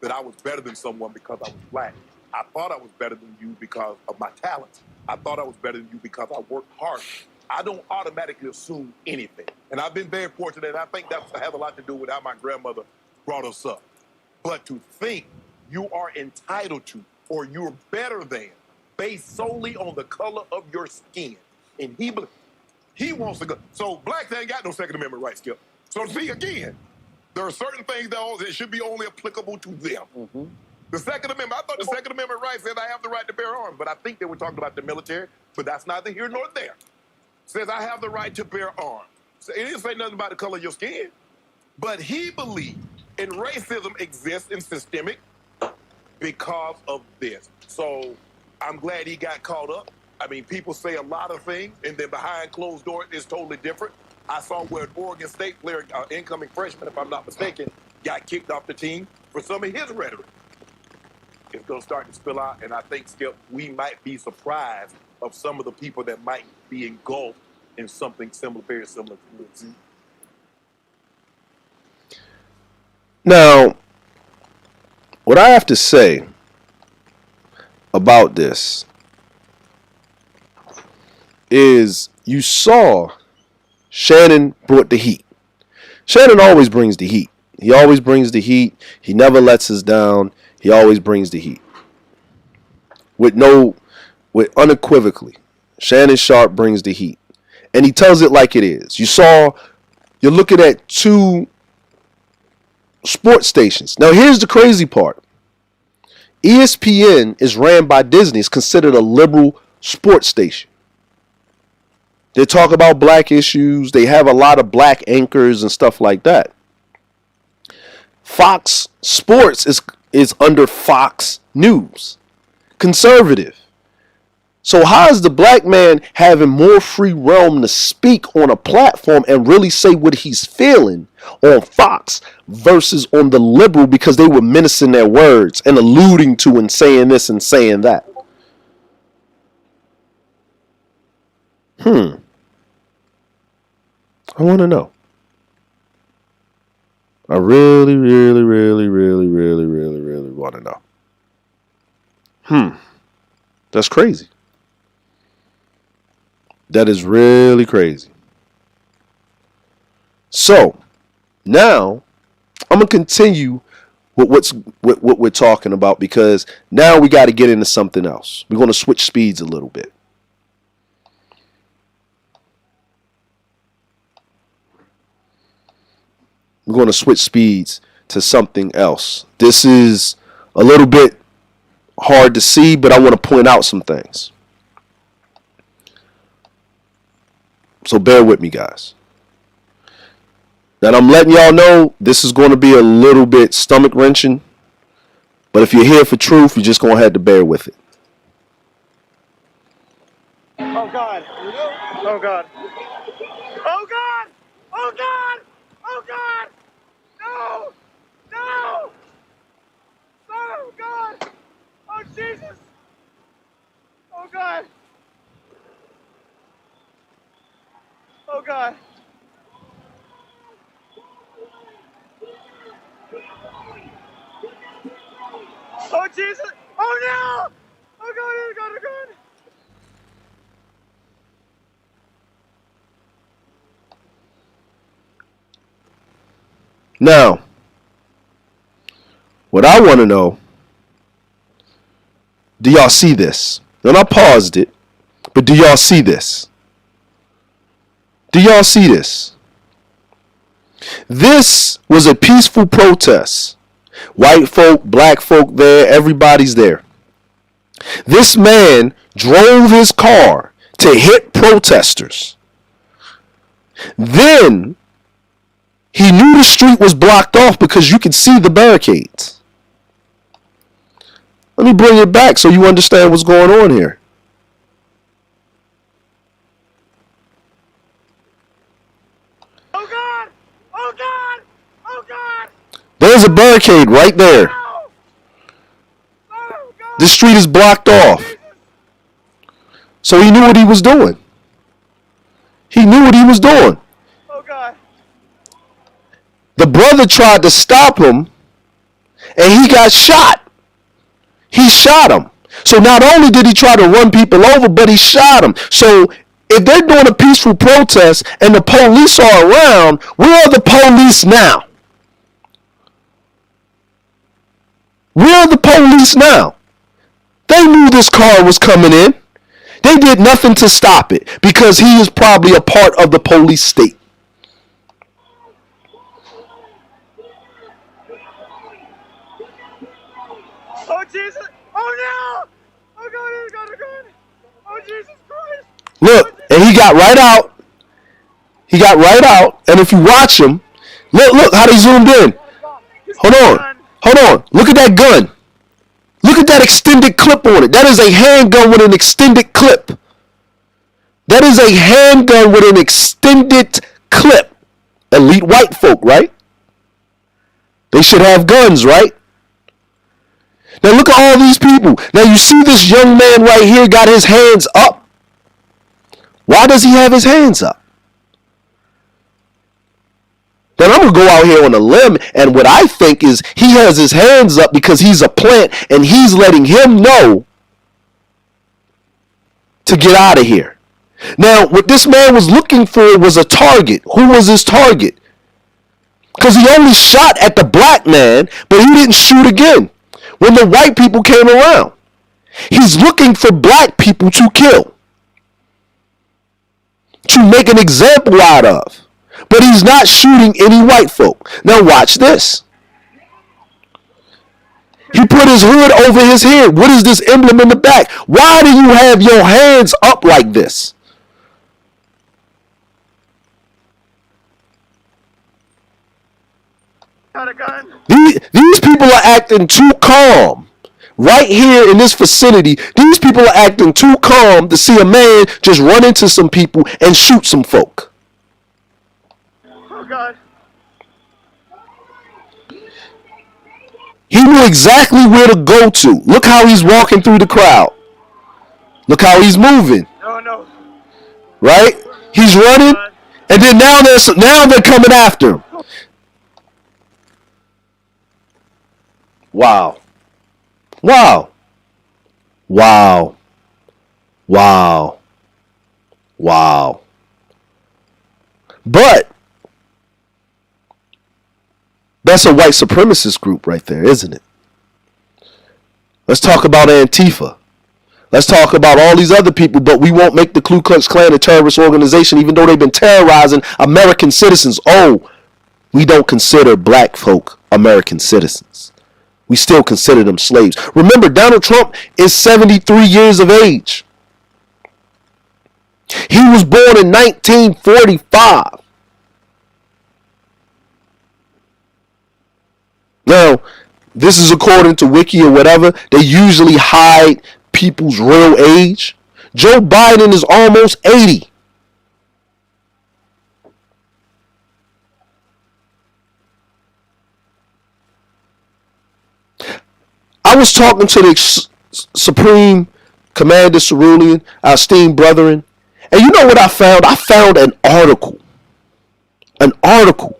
that I was better than someone because I was black. I thought I was better than you because of my talents. I thought I was better than you because I worked hard. I don't automatically assume anything. And I've been very fortunate, and I think that has a lot to do with how my grandmother brought us up. But to think you are entitled to, or you're better than, based solely on the color of your skin. And he wants to go. So blacks ain't got no Second Amendment rights, Skip. So see, again, there are certain things that should be only applicable to them. The Second Amendment, I thought the Second Amendment right said I have the right to bear arms, but I think they were talking about the military, but that's neither here nor there. Says I have the right to bear arms. So it didn't say nothing about the color of your skin. But he believed in racism exists in systemic because of this. So I'm glad he got caught up. I mean, people say a lot of things, and then behind closed doors, it's totally different. I saw where an Oregon State player, incoming freshman, if I'm not mistaken, got kicked off the team for some of his rhetoric. It's going to start to spill out, and I think, Skip, we might be surprised of some of the people that might be engulfed in something similar, very similar to this. Now, what I have to say about this is you saw Shannon brought the heat. Shannon always brings the heat. He always brings the heat. He never lets us down. He always brings the heat. With unequivocally, Shannon Sharp brings the heat. And he tells it like it is. You're looking at 2 sports stations. Now, here's the crazy part. ESPN is ran by Disney. It's considered a liberal sports station. They talk about black issues. They have a lot of black anchors and stuff like that. Fox Sports is under Fox News. Conservative. So how is the black man having more free realm to speak on a platform and really say what he's feeling on Fox versus on the liberal because they were menacing their words and alluding to and saying this and saying that? I want to know. I really want to know. That's crazy. That is really crazy. So, Now, I'm going to continue with what we're talking about, because now we got to get into something else. We're going to switch speeds a little bit. We're going to switch speeds to something else. This is a little bit hard to see, but I want to point out some things. So bear with me, guys. Now, I'm letting y'all know this is going to be a little bit stomach wrenching, but if you're here for truth, you're just going to have to bear with it. Oh God! Oh God! Oh God! Oh God! Oh God! No! No! Oh God! Oh Jesus! Oh God! Oh God! Oh Jesus! Oh no! Oh God! Oh God! Oh God! Now, what I want to know, do y'all see this? And I paused it, but do y'all see this? Do y'all see this? This was a peaceful protest. White folk, black folk there, everybody's there. This man drove his car to hit protesters. Then he knew the street was blocked off because you could see the barricades. Let me bring it back so you understand what's going on here. Oh God! Oh God! Oh God! There's a barricade right there. No! Oh God! This street is blocked off. So he knew what he was doing. He knew what he was doing. Oh God! The brother tried to stop him, and he got shot. He shot him. So not only did he try to run people over, but he shot them. So if they're doing a peaceful protest and the police are around, where are the police now? Where are the police now? They knew this car was coming in. They did nothing to stop it because he is probably a part of the police state. Oh Jesus! Oh no! Oh God! Oh God! Oh God! Oh Jesus Christ! Look, and he got right out. He got right out. And if you watch him, look how they zoomed in. Hold on. Hold on. Look at that gun. Look at that extended clip on it. That is a handgun with an extended clip. That is a handgun with an extended clip. Elite white folk, right? They should have guns, right? Now look at all these people. Now you see this young man right here got his hands up. Why does he have his hands up? Then I'm going to go out here on a limb, and what I think is he has his hands up because he's a plant, and he's letting him know to get out of here. Now, what this man was looking for was a target. Who was his target? Because he only shot at the black man, but he didn't shoot again when the white people came around. He's looking for black people to kill, to make an example out of. But he's not shooting any white folk. Now watch this. He put his hood over his head. What is this emblem in the back? Why do you have your hands up like this? Got a gun. These people are acting too calm. Right here in this vicinity, these people are acting too calm to see a man just run into some people and shoot some folk. Oh God! He knew exactly where to go to. Look how he's walking through the crowd. Look how he's moving. No, no. Right? He's running, and then now they're coming after him. Wow. Wow. Wow. Wow. Wow. But That's a white supremacist group right there, isn't it? Let's talk about Antifa. Let's talk about all these other people, but we won't make the Ku Klux Klan a terrorist organization, even though they've been terrorizing American citizens. Oh, we don't consider black folk American citizens. We still consider them slaves. Remember, Donald Trump is 73 years of age. He was born in 1945. Now, this is according to Wiki or whatever. They usually hide people's real age. Joe Biden is almost 80. I was talking to the Supreme Commander Cerulean, our esteemed brethren, and you know what I found? I found an article. An article.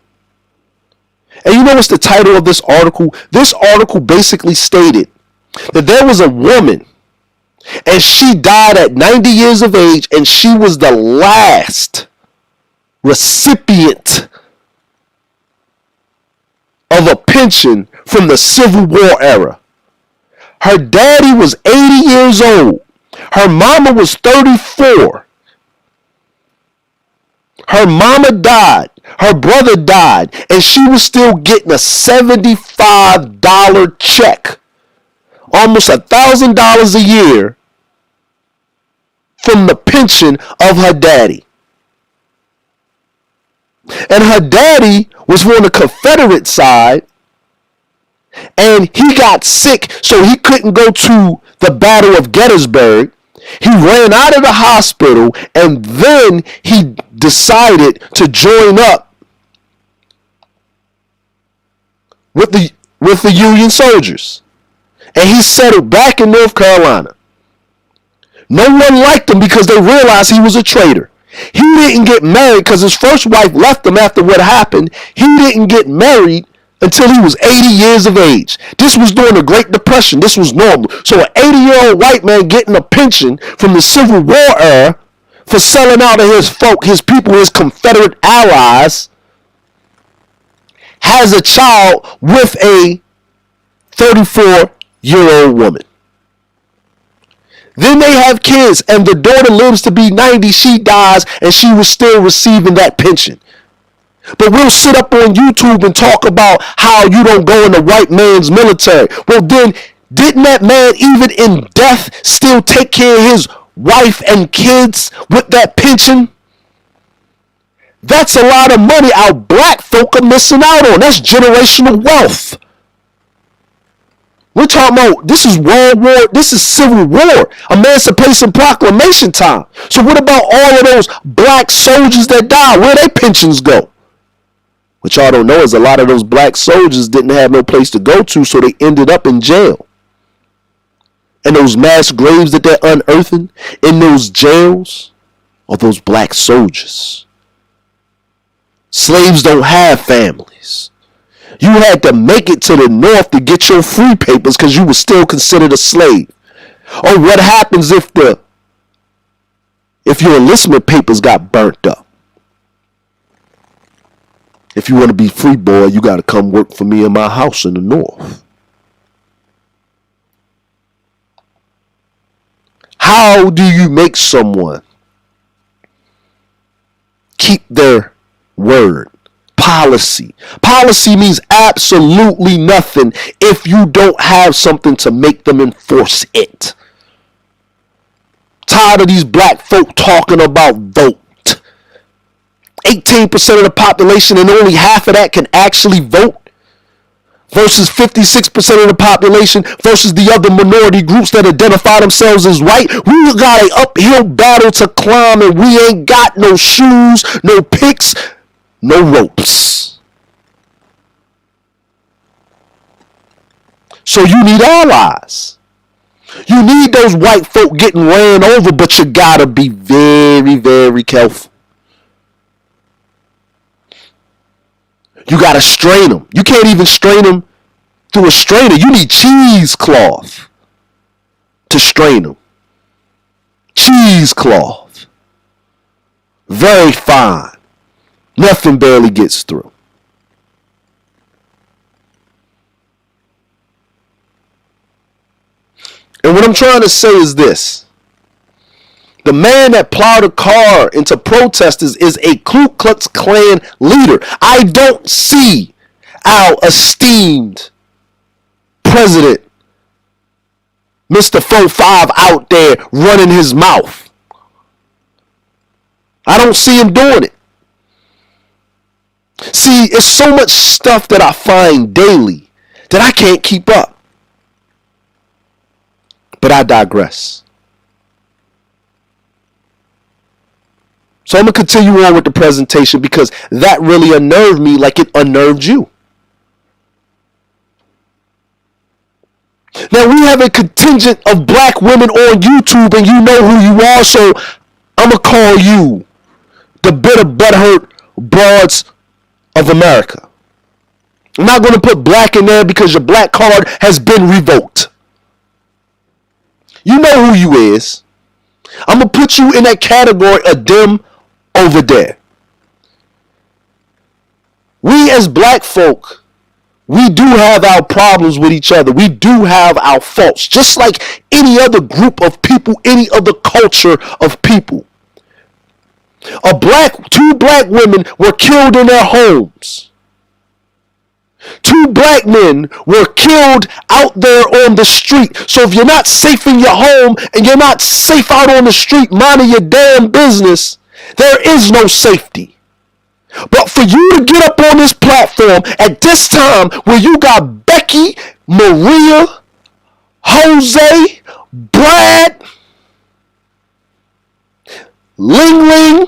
And you know what's the title of this article? This article basically stated that there was a woman and she died at 90 years of age, and she was the last recipient of a pension from the Civil War era. Her daddy was 80 years old. Her mama was 34. Her mama died. Her brother died. And she was still getting a $75 check. Almost $1,000 a year from the pension of her daddy. And her daddy was on the Confederate side. And he got sick, so he couldn't go to the Battle of Gettysburg. He ran out of the hospital, and then he decided to join up with the Union soldiers. And he settled back in North Carolina. No one liked him because they realized he was a traitor. He didn't get married because his first wife left him after what happened. He didn't get married until he was 80 years of age. This was during the Great Depression. This was normal. So an 80-year-old white man getting a pension from the Civil War era for selling out of his folk, his people, his Confederate allies, has a child with a 34-year-old woman. Then they have kids, and the daughter lives to be 90. She dies, and she was still receiving that pension. But we'll sit up on YouTube and talk about how you don't go in the white man's military. Well, then, didn't that man, even in death, still take care of his wife and kids with that pension? That's a lot of money our black folk are missing out on. That's generational wealth. We're talking about, this is World War, this is Civil War, Emancipation Proclamation time. So what about all of those black soldiers that died? Where their pensions go? What y'all don't know is a lot of those black soldiers didn't have no place to go to, so they ended up in jail. And those mass graves that they're unearthing in those jails are those black soldiers. Slaves don't have families. You had to make it to the North to get your free papers because you were still considered a slave. Or what happens if your enlistment papers got burnt up? If you want to be free, boy, you got to come work for me in my house in the North. How do you make someone keep their word? Policy. Policy means absolutely nothing if you don't have something to make them enforce it. Tired of these black folk talking about vote. 18% of the population and only half of that can actually vote versus 56% of the population versus the other minority groups that identify themselves as white. We got an uphill battle to climb, and we ain't got no shoes, no picks, no ropes. So you need allies. You need those white folk getting ran over, but you gotta be very, very careful. You gotta strain them. You can't even strain them through a strainer. You need cheesecloth to strain them. Cheesecloth. Very fine. Nothing barely gets through. And what I'm trying to say is this. The man that plowed a car into protesters is a Ku Klux Klan leader. I don't see our esteemed president, Mr. 4-5, out there running his mouth. I don't see him doing it. See, it's so much stuff that I find daily that I can't keep up. But I digress. So I'm going to continue on with the presentation because that really unnerved me like it unnerved you. Now, we have a contingent of black women on YouTube, and you know who you are, so I'm going to call you the bitter, butthurt broads of America. I'm not going to put black in there because your black card has been revoked. You know who you is. I'm going to put you in that category of them over there. We as black folk, we do have our problems with each other. We do have our faults, just like any other group of people, any other culture of people. Two black women were killed in their homes. 2 black men were killed out there on the street. So if you're not safe in your home and you're not safe out on the street minding your damn business, there is no safety. But for you to get up on this platform at this time where you got Becky, Maria, Jose, Brad, Ling Ling,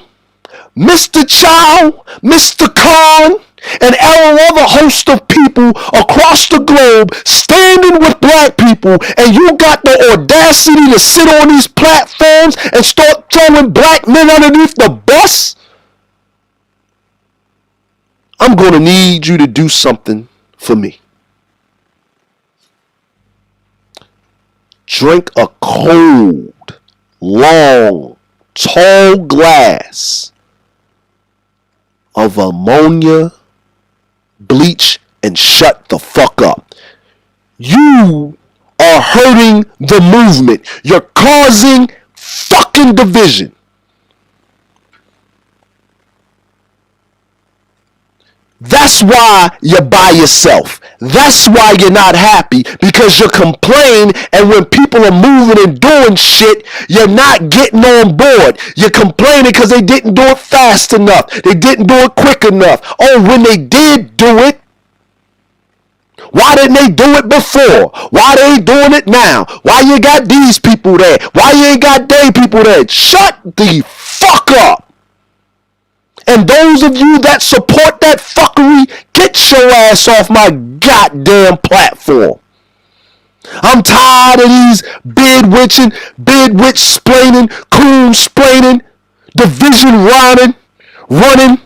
Mr. Chow, Mr. Khan, and our other host of people across the globe standing with black people, and you got the audacity to sit on these platforms and start throwing black men underneath the bus, I'm going to need you to do something for me. Drink a cold, long, tall glass of ammonia, bleach, and shut the fuck up. You are hurting the movement. You're causing fucking division. That's why you're by yourself. That's why you're not happy, because you complain, and when people are moving and doing shit, you're not getting on board. You're complaining because they didn't do it fast enough. They didn't do it quick enough. Oh, when they did do it, why didn't they do it before? Why they ain't doing it now? Why you got these people there? Why you ain't got they people there? Shut the fuck up. And those of you that support that fuckery, get your ass off my goddamn platform. I'm tired of these bid witch splaining, coon splaining, division running,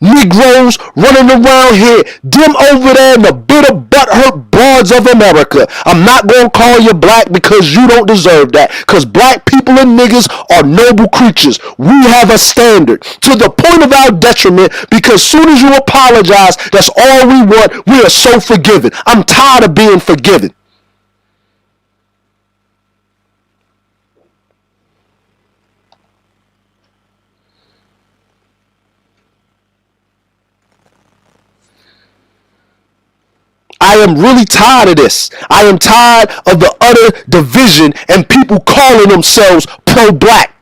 Negroes running around here, them over there in the bitter butthurt broads of America. I'm not going to call you black because you don't deserve that, because black people and niggas are noble creatures. We have a standard to the point of our detriment, because soon as you apologize, that's all we want. We are so forgiven. I'm tired of being forgiven. I am really tired of this. I am tired of the utter division and people calling themselves pro-black.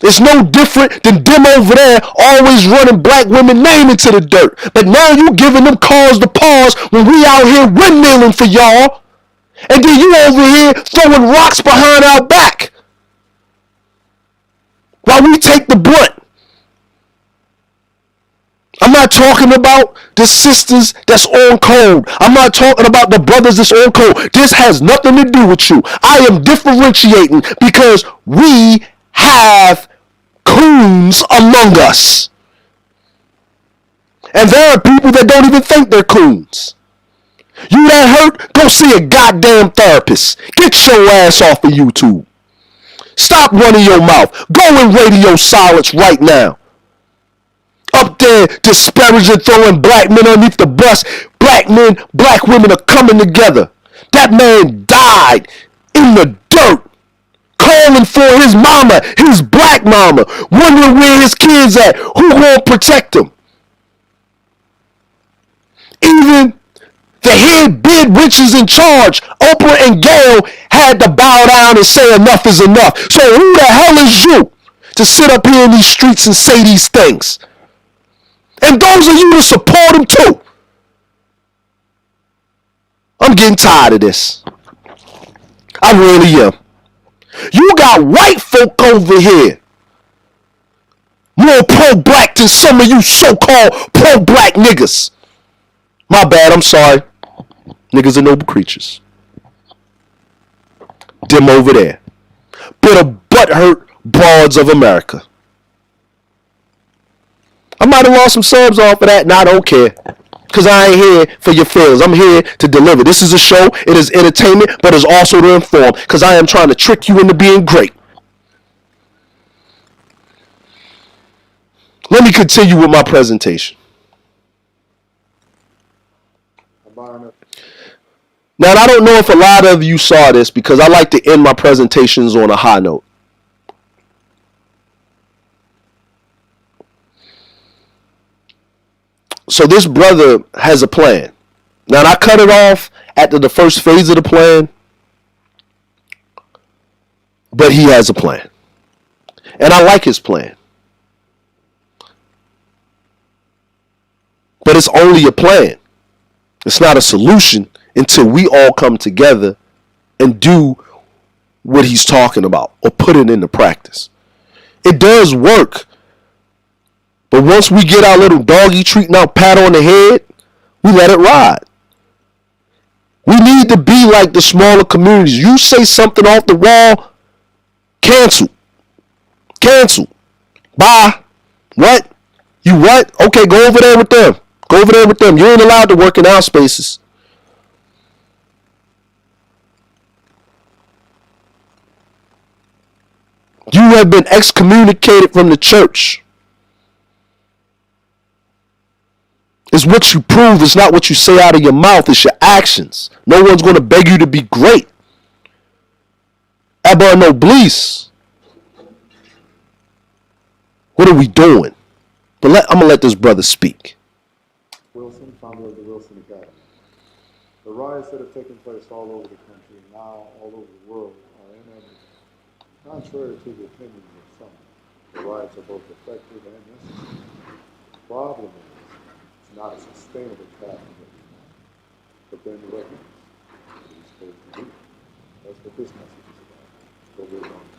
It's no different than them over there always running black women name into the dirt. But now you giving them cause to pause when we out here windmilling for y'all. And then you over here throwing rocks behind our back while we take the brunt. I'm not talking about the sisters that's on code. I'm not talking about the brothers that's on code. This has nothing to do with you. I am differentiating because we have coons among us. And there are people that don't even think they're coons. You that hurt? Go see a goddamn therapist. Get your ass off of YouTube. Stop running your mouth. Go in radio silence right now. up there disparaging, throwing black men underneath the bus. Black men, black women are coming together. That man died in the dirt, calling for his mama, his black mama, wondering where his kids at, who gonna protect him. Even the head bid witches in charge, Oprah and Gail, had to bow down and say enough is enough. So who the hell is you to sit up here in these streets and say these things? And those of you to support him too. I'm getting tired of this. I really am. You got white folk over here more pro-black than some of you so-called pro-black niggas. My bad, I'm sorry. Niggas are noble creatures. Them over there. Bitter butthurt broads of America. I might have lost some subs off of that, and I don't care. Because I ain't here for your feelings. I'm here to deliver. This is a show. It is entertainment, but it's also to inform. Because I am trying to trick you into being great. Let me continue with my presentation. Now, I don't know if a lot of you saw this because I like to end my presentations on a high note. So this brother has a plan. Now, I cut it off after the first phase of the plan, but he has a plan. And I like his plan. But it's only a plan. It's not a solution until we all come together and do what he's talking about or put it into practice. It does work. But once we get our little doggy treat and our pat on the head, we let it ride. We need to be like the smaller communities. You say something off the wall, cancel. Cancel. Bye. What? You what? Okay, go over there with them. Go over there with them. You ain't allowed to work in our spaces. You have been excommunicated from the church. It's what you prove. It's not what you say out of your mouth. It's your actions. No one's going to beg you to be great. Abba no bliss. What are we doing? But I'm going to let this brother speak. Wilson, founder of the Wilson Academy. The riots that have taken place all over the country and now all over the world are inevitable. Contrary to the opinions of some, the riots are both effective and necessary. The problem is, it's not a sustainable path to get it. But then the recognize what it's supposed to do. That's what this message is about. What we're going to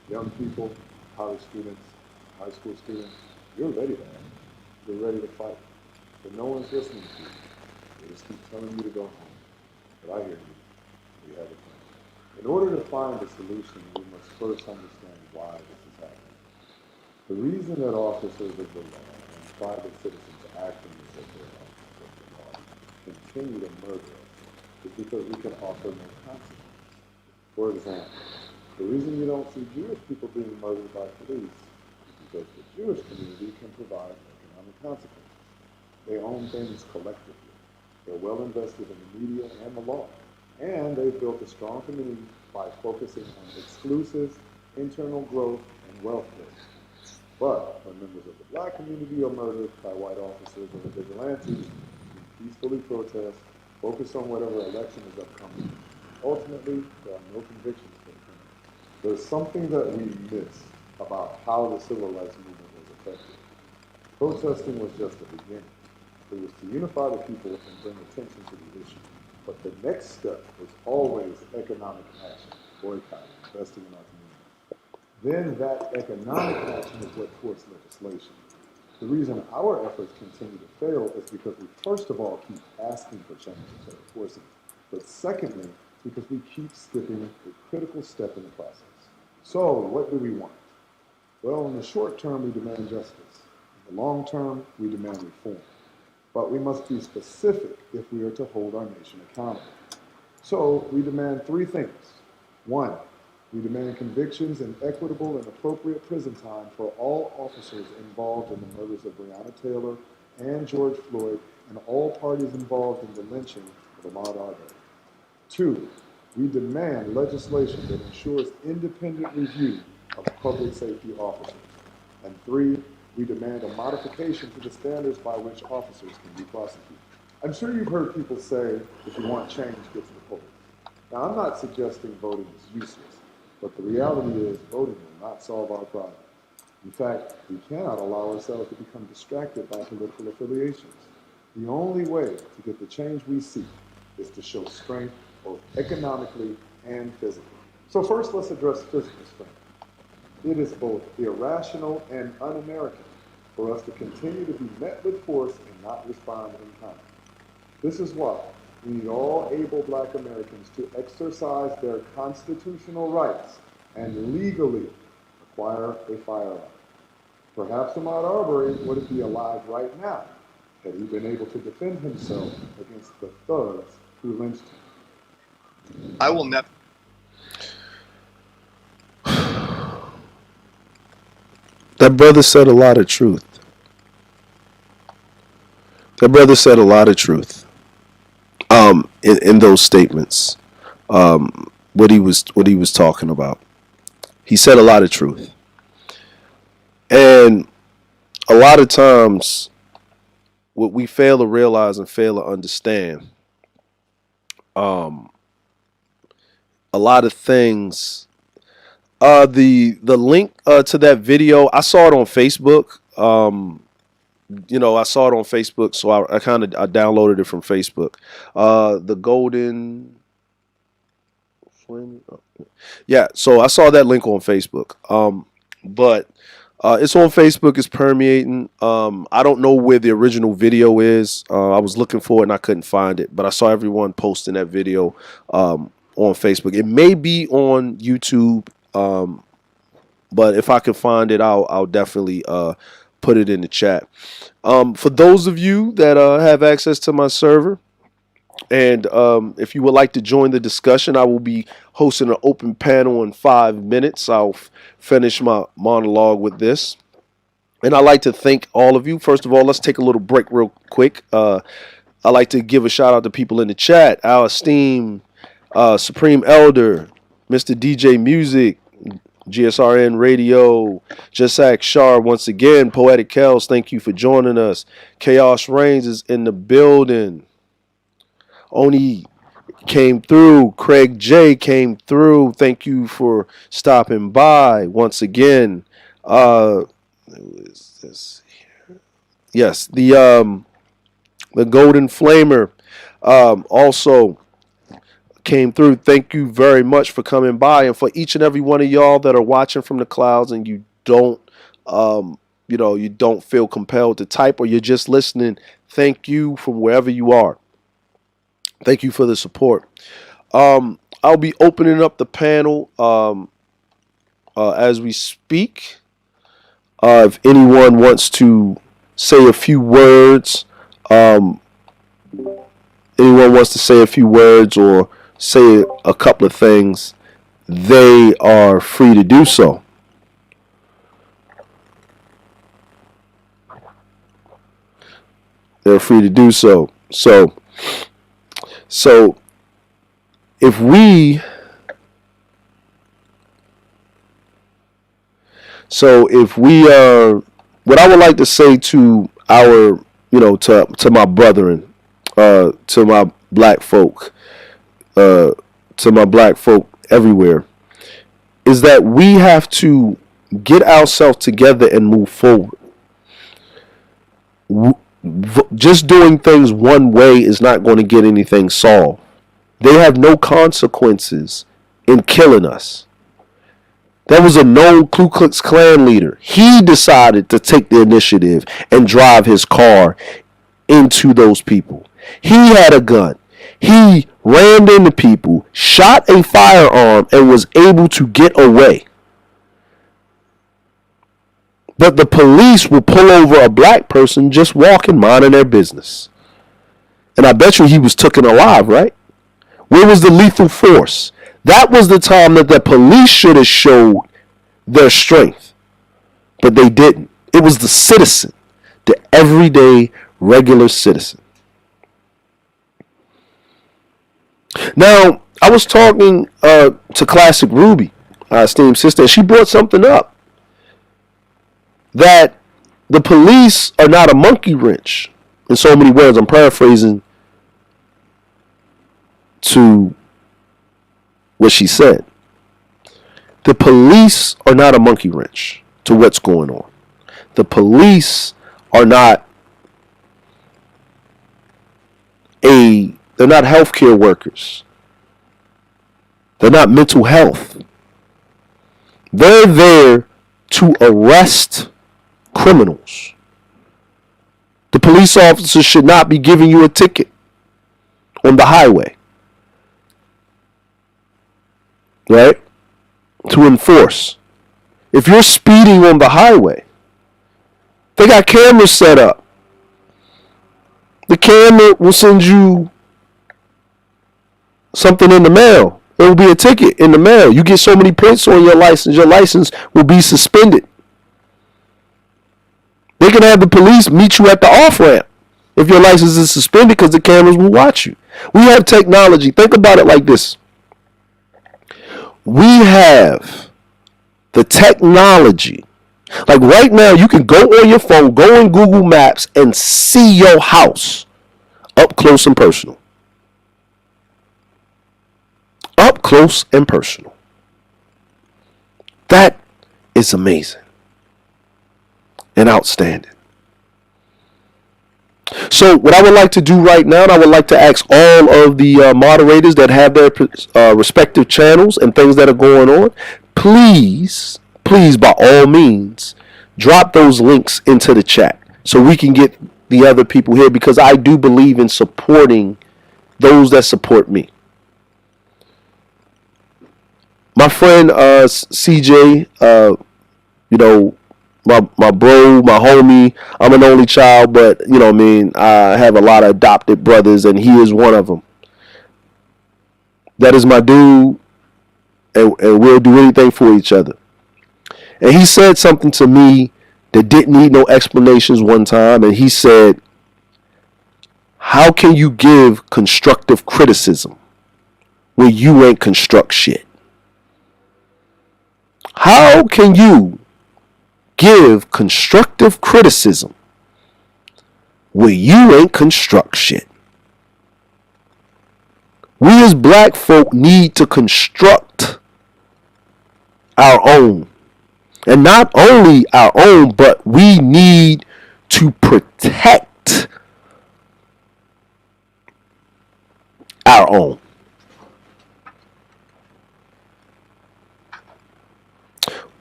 do. Young people, college students, high school students, you're ready to act. You're ready to fight. But no one's listening to you. They just keep telling you to go home. But I hear you. We have a plan. In order to find a solution, we must first understand why this is happening. The reason that officers of the law and private citizens acting as if they're officers of the law continue to murder us is because we can offer no consequences. For example, the reason you don't see Jewish people being murdered by police is because the Jewish community can provide economic consequences. They own things collectively. They're well invested in the media and the law. And they've built a strong community by focusing on exclusive internal growth and wealth building. But when members of the black community are murdered by white officers or vigilantes, who peacefully protest, focus on whatever election is upcoming, ultimately there are no convictions for the criminal. There's something that we miss about how the civil rights movement was effective. Protesting was just the beginning. It was to unify the people and bring attention to the issue. But the next step was always economic action, boycotting, investing in our communities. Then that economic action is what forced legislation. The reason our efforts continue to fail is because we first of all keep asking for change instead of forcing it. But secondly, because we keep skipping a critical step in the process. So what do we want? Well, in the short term, we demand justice. In the long term, we demand reform. But we must be specific if we are to hold our nation accountable. So we demand three things. One, We demand convictions and equitable and appropriate prison time for all officers involved in the murders of Breonna Taylor and George Floyd and all parties involved in the lynching of Ahmaud Arbery. 2, we demand legislation that ensures independent review of public safety officers. And 3, we demand a modification to the standards by which officers can be prosecuted. I'm sure you've heard people say, if you want change, get to the polls. Now, I'm not suggesting voting is useless, but the reality is voting will not solve our problem. In fact, we cannot allow ourselves to become distracted by political affiliations. The only way to get the change we seek is to show strength both economically and physically. So first, let's address physical strength. It is both irrational and un-American for us to continue to be met with force and not respond in kind. This is why we need all able Black Americans to exercise their constitutional rights and legally acquire a firearm. Perhaps Ahmaud Arbery wouldn't be alive right now had he been able to defend himself against the thugs who lynched him. I will never. That brother said a lot of truth. That brother said a lot of truth. In those statements, what he was talking about, he said a lot of truth, and a lot of times, what we fail to realize and fail to understand, a lot of things. The link to that video, I saw it on Facebook. I saw it on Facebook, so I downloaded it from Facebook. The golden flame. Yeah, so I saw that link on Facebook. But it's on Facebook. It's permeating. I don't know where the original video is. I was looking for it and I couldn't find it, but I saw everyone posting that video on Facebook. It may be on YouTube, but if I can find it, I'll definitely put it in the chat. For those of you that have access to my server, and if you would like to join the discussion, I will be hosting an open panel in 5 minutes. I'll finish my monologue with this. And I'd like to thank all of you. First of all, let's take a little break real quick. I'd like to give a shout out to people in the chat. Our esteemed Supreme Elder, MrDJMuziq, GSRN Radio, JustaskChar once again, Poetic Kells, thank you for joining us. Chaos Reigns is in the building. Oni came through. Craig J came through. Thank you for stopping by once again. Who is this here? Yes, the Golden Flamer also came through. Thank you very much for coming by, and for each and every one of y'all that are watching from the clouds and you don't you don't feel compelled to type, or you're just listening, thank you from wherever you are. Thank you for the support. I'll be opening up the panel as we speak. If anyone wants to say a few words, or say a couple of things, they are free to do so. They're free to do so. So if we are, what I would like to say to our, to my brethren, to my black folk, everywhere, is that we have to get ourselves together and move forward. Just doing things one way is not going to get anything solved. They have no consequences in killing us. There was a known Ku Klux Klan leader. He decided to take the initiative and drive his car into those people. He had a gun. He ran into people, shot a firearm, and was able to get away. But the police will pull over a black person just walking, minding their business. And I bet you he was taken alive, right? Where was the lethal force? That was the time that the police should have showed their strength, but they didn't. It was the citizen, the everyday, regular citizen. Now, I was talking to Classic Ruby, our esteemed sister, and she brought something up. That the police are not a monkey wrench. In so many words, I'm paraphrasing to what she said. The police are not a monkey wrench to what's going on. The police are not they're not healthcare workers. They're not mental health. They're there to arrest criminals. The police officer should not be giving you a ticket on the highway, right? To enforce. If you're speeding on the highway, they got cameras set up. The camera will send you something in the mail. It will be a ticket in the mail. You get so many points on your license will be suspended. They can have the police meet you at the off-ramp if your license is suspended because the cameras will watch you. We have technology. Think about it like this. We have the technology. Like right now, you can go on your phone, go in Google Maps, and see your house up close and personal. Up close and personal. That is amazing and outstanding. So what I would like to do right now, and I would like to ask all of the moderators that have their respective channels and things that are going on, please, by all means, drop those links into the chat so we can get the other people here, because I do believe in supporting those that support me. My friend CJ, my bro, my homie, I'm an only child, but, I have a lot of adopted brothers, and he is one of them. That is my dude, and we'll do anything for each other. And he said something to me that didn't need no explanations one time, and he said, how can you give constructive criticism when you ain't construct shit? How can you give constructive criticism when you ain't construct shit? We as black folk need to construct our own. And not only our own, but we need to protect our own.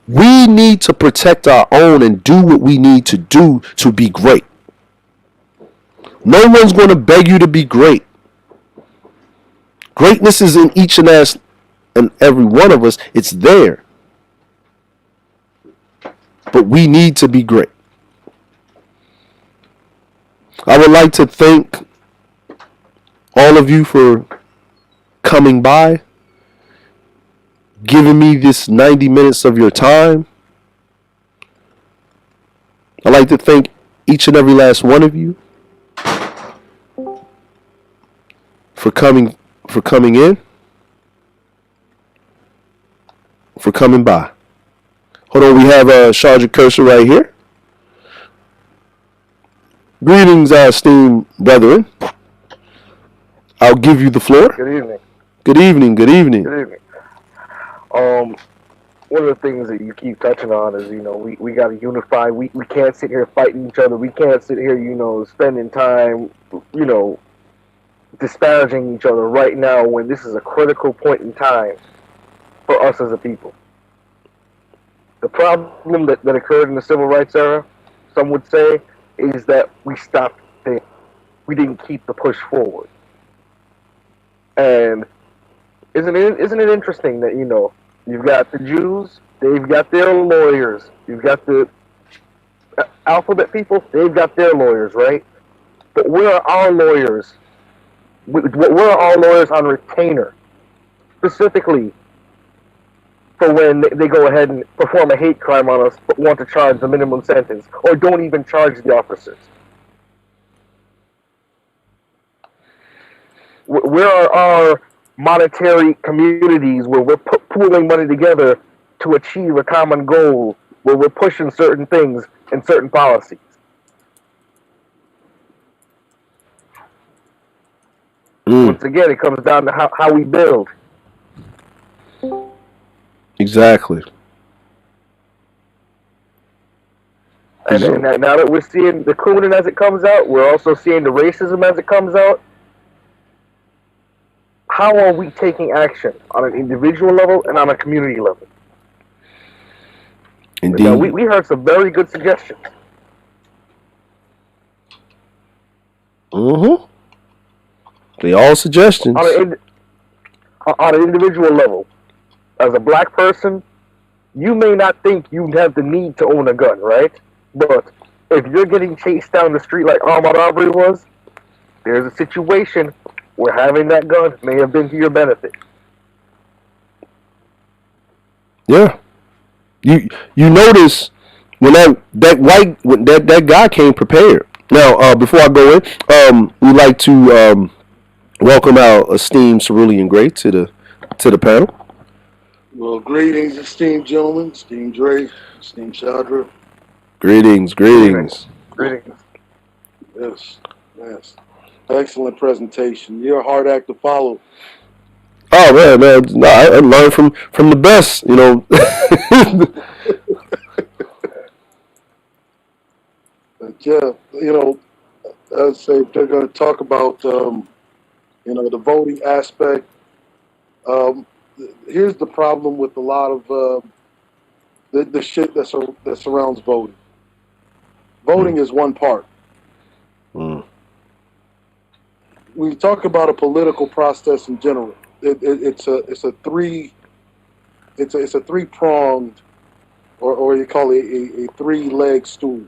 We need to protect our own and do what we need to do to be great. No one's going to beg you to be great. Greatness is in each and every one of us. It's there. But we need to be great. I would like to thank all of you for coming by, giving me this 90 minutes of your time. I'd like to thank each and every last one of you for coming in, for coming by. Hold on, we have Sharja Cursor right here. Greetings, esteemed brethren. I'll give you the floor. Good evening. Good evening, good evening. Good evening. One of the things that you keep touching on is, we got to unify. We can't sit here fighting each other. We can't sit here, spending time, disparaging each other right now when this is a critical point in time for us as a people. The problem that occurred in the civil rights era, some would say, is that we stopped there. We didn't keep the push forward. And isn't it interesting that, you've got the Jews, they've got their lawyers. You've got the alphabet people, they've got their lawyers, right? But where are our lawyers? Where are our lawyers on retainer specifically for when they go ahead and perform a hate crime on us, but want to charge the minimum sentence, or don't even charge the officers. Where are our monetary communities where we're pooling money together to achieve a common goal, where we're pushing certain things and certain policies? Once again, it comes down to how we build. Exactly. And now that we're seeing the cooning as it comes out, we're also seeing the racism as it comes out. How are we taking action on an individual level and on a community level? Indeed. Now, we heard some very good suggestions. They all suggestions. On an individual level, as a black person, you may not think you have the need to own a gun, right? But if you're getting chased down the street like Ahmaud Arbery was, there's a situation where having that gun may have been to your benefit. Yeah. You notice when that guy came prepared. Now, before I go in, we'd like to welcome our esteemed Cerulean Grey to the panel. Well, greetings, esteemed gentlemen, esteemed Dre, esteemed Shadra. Greetings. Yes. Excellent presentation. You're a hard act to follow. Oh man, no, I learned from the best, you know. But yeah, you know, I'd say they're going to talk about, you know, the voting aspect. Here's the problem with a lot of the shit that surrounds voting. Voting is one part. We talk about a political process in general. It's a three-pronged, or you call it a three-leg stool.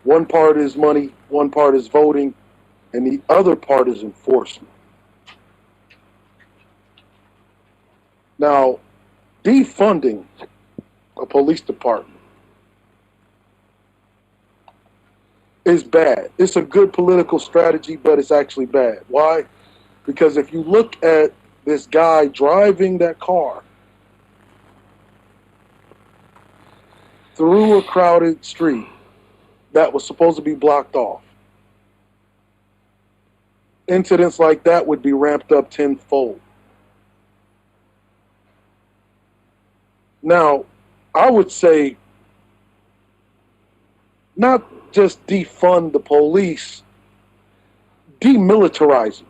One part is money, one part is voting, and the other part is enforcement. Now, defunding a police department is bad. It's a good political strategy, but it's actually bad. Why? Because if you look at this guy driving that car through a crowded street that was supposed to be blocked off, incidents like that would be ramped up tenfold. Now, I would say not just defund the police, demilitarize it.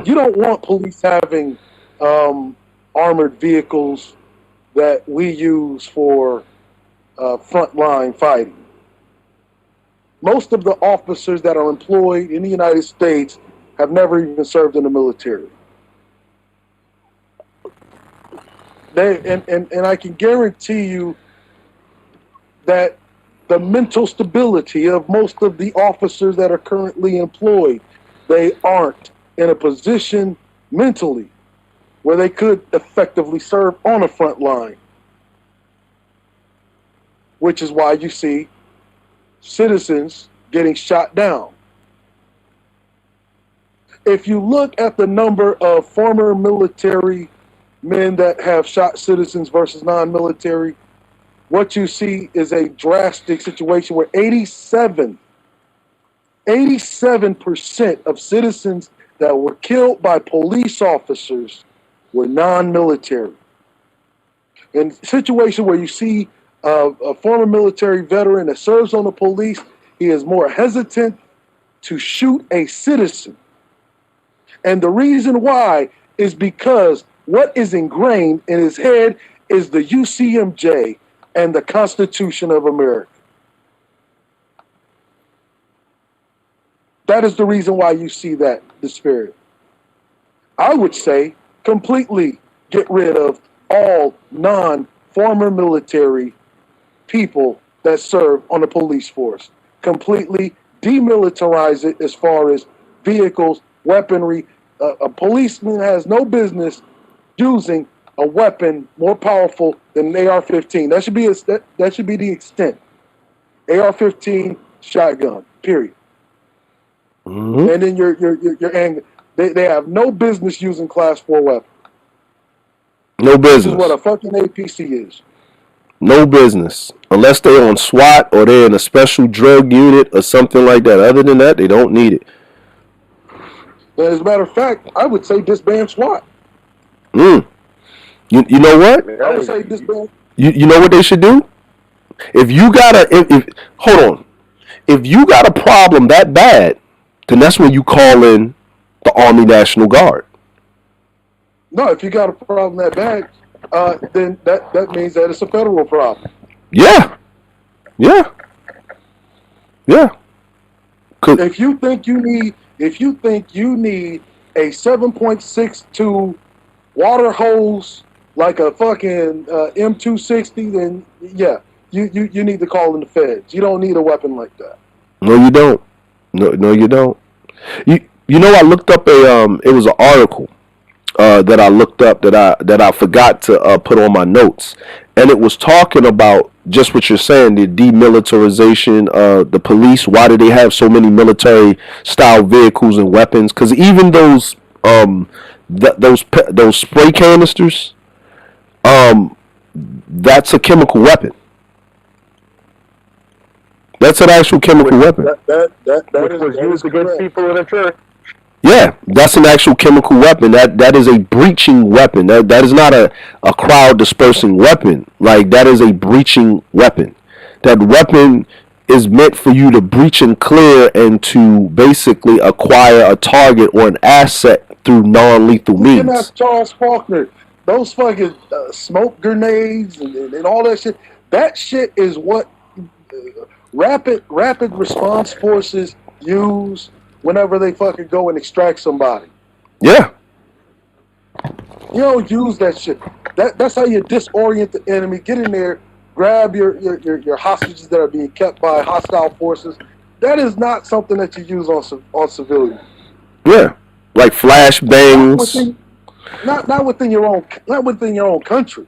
You don't want police having armored vehicles that we use for frontline fighting. Most of the officers that are employed in the United States have never even served in the military. And I can guarantee you that the mental stability of most of the officers that are currently employed, they aren't in a position mentally where they could effectively serve on a front line. Which is why you see citizens getting shot down. If you look at the number of former military men that have shot citizens versus non-military, what you see is a drastic situation where 87% of citizens that were killed by police officers were non-military. In a situation where you see a former military veteran that serves on the police, he is more hesitant to shoot a citizen. And the reason why is because what is ingrained in his head is the UCMJ and the Constitution of America. That is the reason why you see that disparity. I would say completely get rid of all non-former military people that serve on the police force. Completely demilitarize it as far as vehicles, weaponry, a policeman has no business using a weapon more powerful than an AR-15. That should be that should be the extent. AR-15 shotgun. Period. Mm-hmm. And then your anger. They have no business using Class 4 weapons. No business. This is what a fucking APC is. No business. Unless they're on SWAT or they're in a special drug unit or something like that. Other than that, they don't need it. As a matter of fact, I would say disband SWAT. You know what? I would say disband. You know what they should do? If you got hold on. If you got a problem that bad, then that's when you call in the Army National Guard. No, if you got a problem that bad, then that means that it's a federal problem. Yeah. If you think you need a 7.62 water hose like a fucking M260, then yeah, you need to call in the feds. You don't need a weapon like that. No, you don't. No, you don't. You know, I looked up it was an article that I looked up that I forgot to put on my notes, and it was talking about just what you're saying, the demilitarization of the police. Why do they have so many military style vehicles and weapons? Because even those spray canisters, that's a chemical weapon. That's an actual chemical weapon. Which was used against people in a church. Yeah, that's an actual chemical weapon. That is a breaching weapon. That is not a crowd dispersing weapon. Like, that is a breaching weapon. That weapon is meant for you to breach and clear and to basically acquire a target or an asset through non-lethal means. That's Charles Faulkner. Those fucking smoke grenades and all that shit. That shit is what rapid response forces use whenever they fucking go and extract somebody. Yeah. You don't use that shit. That's how you disorient the enemy. Get in there, grab your hostages that are being kept by hostile forces. That is not something that you use on civilians. Yeah. Like flash bangs. Not within your own country.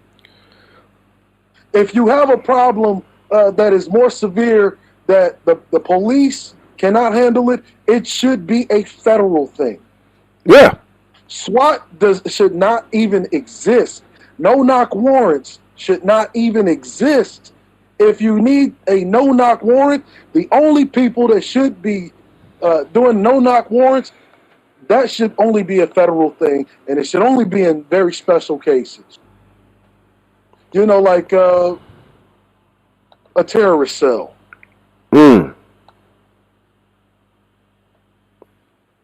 If you have a problem that is more severe that the police cannot handle it, it should be a federal thing. Yeah. SWAT should not even exist. No-knock warrants should not even exist. If you need a no-knock warrant, the only people that should be doing no-knock warrants, that should only be a federal thing, and it should only be in very special cases. You know, like a terrorist cell.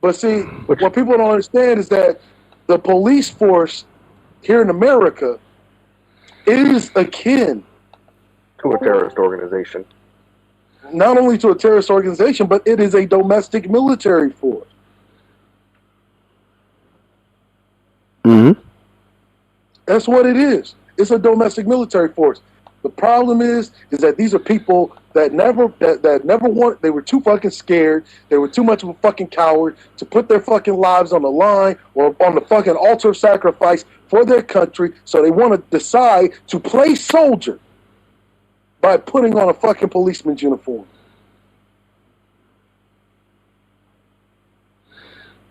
But see, what people don't understand is that the police force here in America is akin to a terrorist organization. Not only to a terrorist organization, but it is a domestic military force. Mm-hmm. That's what it is. It's a domestic military force. The problem is that these are people that never want. They were too fucking scared. They were too much of a fucking coward to put their fucking lives on the line or on the fucking altar of sacrifice for their country. So they want to decide to play soldier by putting on a fucking policeman's uniform.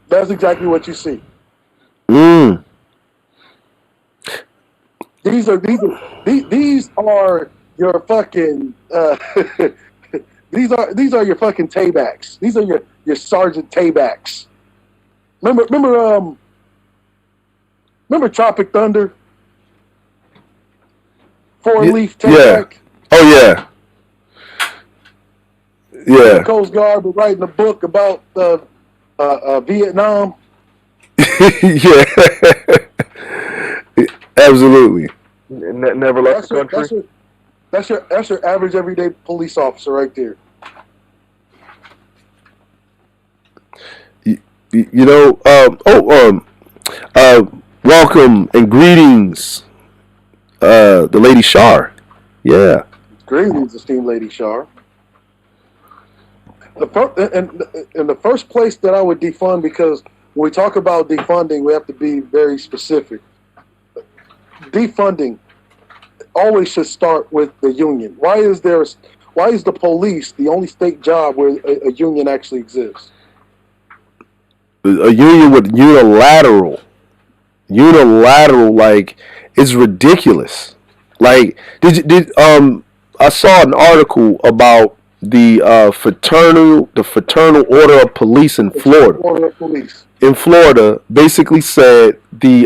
That's exactly what you see. These are your fucking these are your fucking taybacks. These are your Sergeant Taybacks. Remember Tropic Thunder? Four-leaf tayback. Yeah. Oh yeah. Yeah. The Coast Guard was writing a book about Vietnam. Yeah. Absolutely. Never left the country. That's your average everyday police officer right there. You know, welcome and greetings, the Lady Shar. Yeah. Greetings, esteemed Lady Shar. The first place that I would defund, because when we talk about defunding, we have to be very specific. Defunding always should start with the union. Why is the police the only state job where a union actually exists? A union with unilateral, like, it's ridiculous. Like, I saw an article about the fraternal order of police in Florida. Order of police. In Florida, basically said the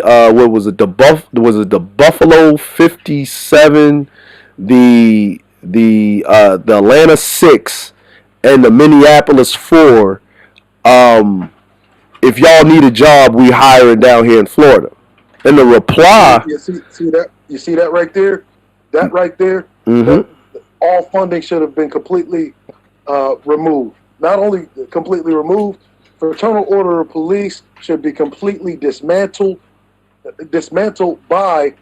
the Buffalo 57, the Atlanta 6, and the Minneapolis 4. If y'all need a job, we hiring down here in Florida. And the reply, you see that right there? That right there? Mm-hmm. All funding should have been completely removed. Not only completely removed, fraternal order of police should be completely dismantled by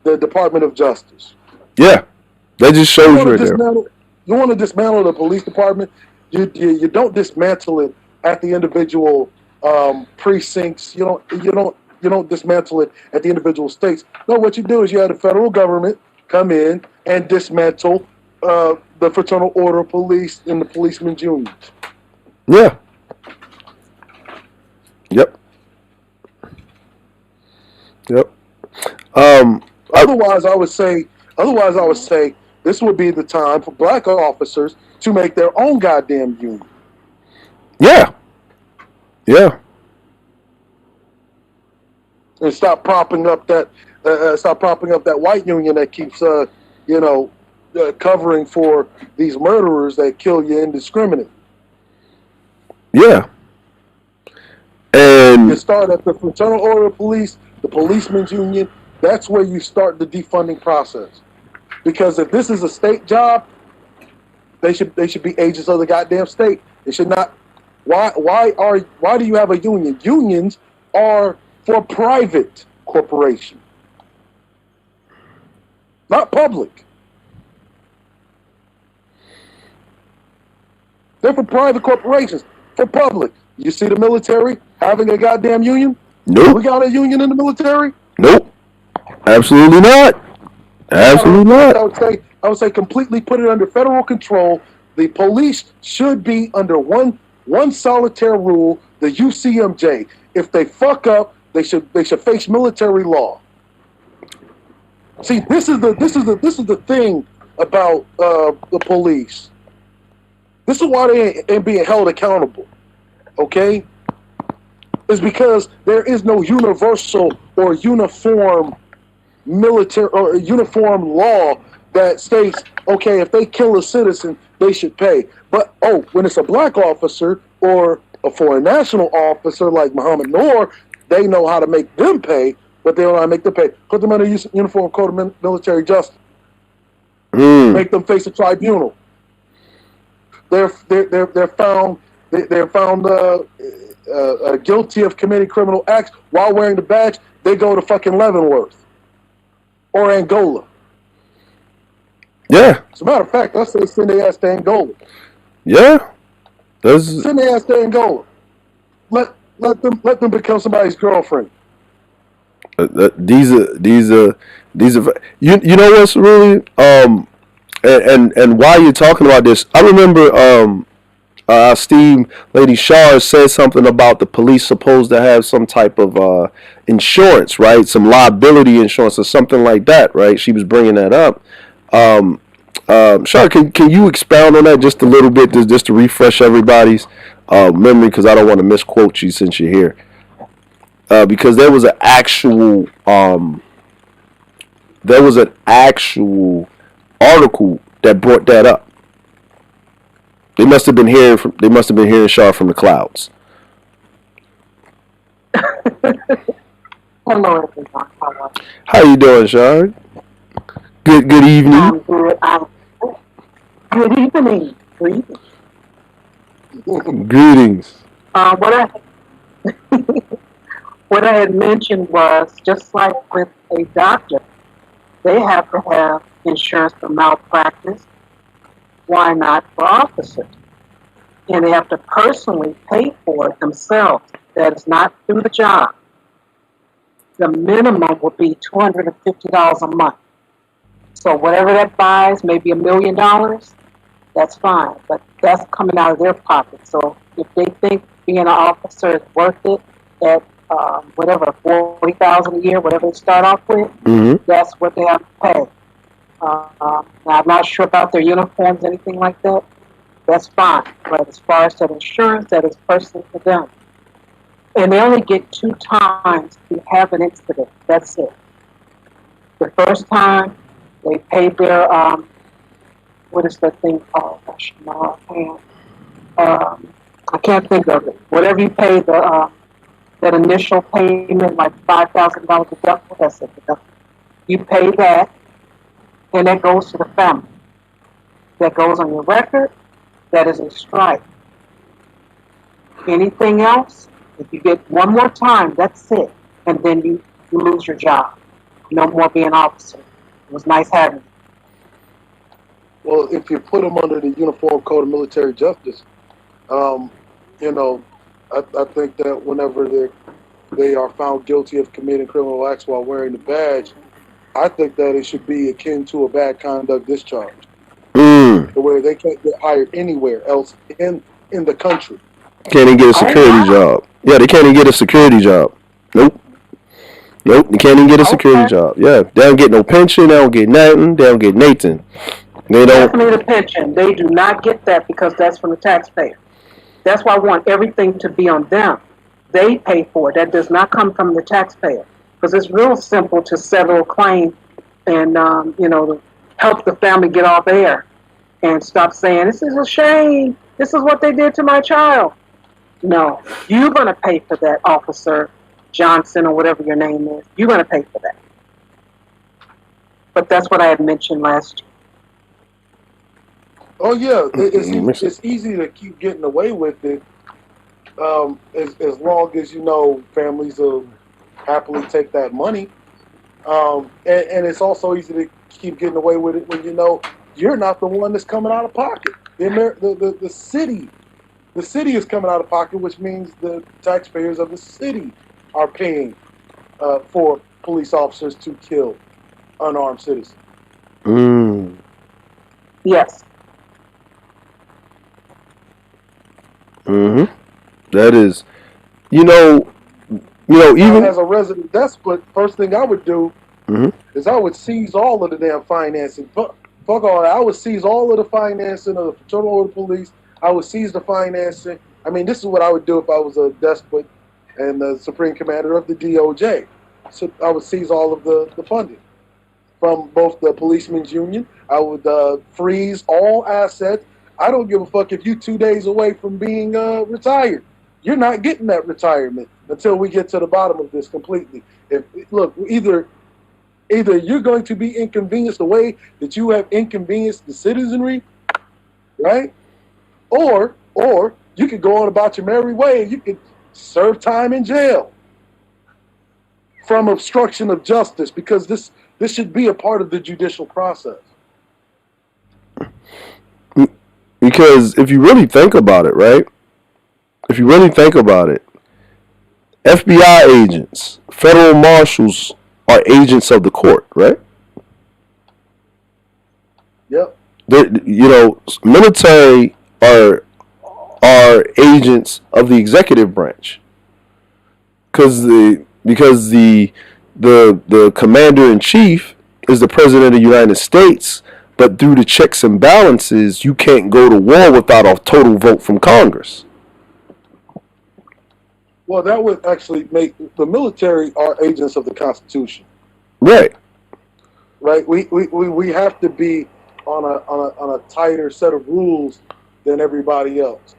the Department of Justice. Yeah, that just shows you right there. You want to dismantle the police department? You don't dismantle it at the individual precincts. You don't dismantle it at the individual states. No, what you do is you have the federal government come in and dismantle the fraternal order of police and the policemen's unions. Yeah. Yep. Otherwise, I would say this would be the time for black officers to make their own goddamn union. Yeah. And stop propping up that white union that keeps covering for these murderers that kill you indiscriminately. Yeah. And you start at the fraternal order of police, the policemen's union. That's where you start the defunding process. Because if this is a state job, they should be agents of the goddamn state. They should not. Why do you have a union? Unions are for private corporation, not public. They're for private corporations. For public. You see the military having a goddamn union? Nope. We got a union in the military? Nope. Absolutely not. Absolutely not. I would say completely put it under federal control. The police should be under one solitary rule, the UCMJ. If they fuck up, they should face military law. See, this is the thing about the police. This is why they ain't being held accountable. Okay? Is because there is no universal or uniform military or uniform law that states, okay, if they kill a citizen, they should pay. But when it's a black officer or a foreign national officer like Muhammad Noor, they know how to make them pay, but they don't know how to make them pay. Put them under Uniform Code of Military Justice. Make them face a tribunal. They're found guilty of committing criminal acts while wearing the badge. They go to fucking Leavenworth or Angola. Yeah. As a matter of fact, I say send their ass to Angola. Yeah. Send their ass to Angola. Let them become somebody's girlfriend. These are you know what's really and while you're talking about this, I remember Steve Lady Shar said something about the police supposed to have some type of insurance, right? Some liability insurance or something like that, right? She was bringing that up. Shar, can you expound on that just a little bit, just to refresh everybody's memory, because I don't want to misquote you since you're here. Because there was an actual article that brought that up. They must have been hearing Shar from the clouds. Hello, everyone. How you doing, Shar? Good evening. I'm good. Good evening. Greetings. What I had mentioned was, just like with a doctor, they have to have insurance for malpractice. Why not for officers? And they have to personally pay for it themselves. that is not through the job, the minimum would be $250 a month. So whatever that buys, maybe $1 million, that's fine. But that's coming out of their pocket. So if they think being an officer is worth it at whatever, $40,000 a year, whatever they start off with, that's what they have to pay. Now I'm not sure about their uniforms, anything like that. That's fine. But as far as that insurance, that is personal for them. And they only get 2 times to have an incident. That's it. The first time, they pay their, what is that thing called? Gosh, no, I can't think of it. Whatever you pay, that initial payment, like $5,000 deductible, that's it. You pay that, and that goes to the family. That goes on your record. That is a strike. Anything else, if you get one more time, that's it. And then you lose your job. No more being an officer. It was nice having you. Well, if you put them under the Uniform Code of Military Justice, you know, I think that whenever they are found guilty of committing criminal acts while wearing the badge, I think that it should be akin to a bad conduct discharge, where they can't get hired anywhere else in the country. Can't even get a security job. Yeah, they can't even get a security job. Nope. They can't even get a security job. Yeah, they don't get no pension. They don't get nothing. They don't get Nathan. They don't. Definitely the pension. They do not get that because that's from the taxpayer. That's why I want everything to be on them. They pay for it. That does not come from the taxpayer because it's real simple to settle a claim and you know, to help the family get off air and stop saying this is a shame. This is what they did to my child. No, you're going to pay for that, Officer Johnson or whatever your name is. You're going to pay for that. But that's what I had mentioned last year. Oh yeah, it's easy to keep getting away with it as long as, you know, families will happily take that money. And it's also easy to keep getting away with it when you know you're not the one that's coming out of pocket. The city is coming out of pocket, which means the taxpayers of the city are paying for police officers to kill unarmed citizens. Yes. That is, you know, even as a resident despot, first thing I would do is I would seize all of the damn financing. Fuck all that. I would seize all of the financing of the Fraternal Order of Police. I would seize the financing. I mean, this is what I would do if I was a despot and the Supreme Commander of the DOJ. So I would seize all of the funding from both the Policemen's Union. I would freeze all assets. I don't give a fuck if you're 2 days away from being retired. You're not getting that retirement until we get to the bottom of this completely. Look, either you're going to be inconvenienced the way that you have inconvenienced the citizenry, right? Or you could go on about your merry way and you could serve time in jail from obstruction of justice, because this should be a part of the judicial process. Because if you really think about it, right? If you really think about it, FBI agents, federal marshals are agents of the court, right? Yep. You know, military are agents of the executive branch, because the commander in chief is the president of the United States. But through the checks and balances, you can't go to war without a total vote from Congress. Well, that would actually make the military are agents of the Constitution. Right. Right. We have to be on a tighter set of rules than everybody else.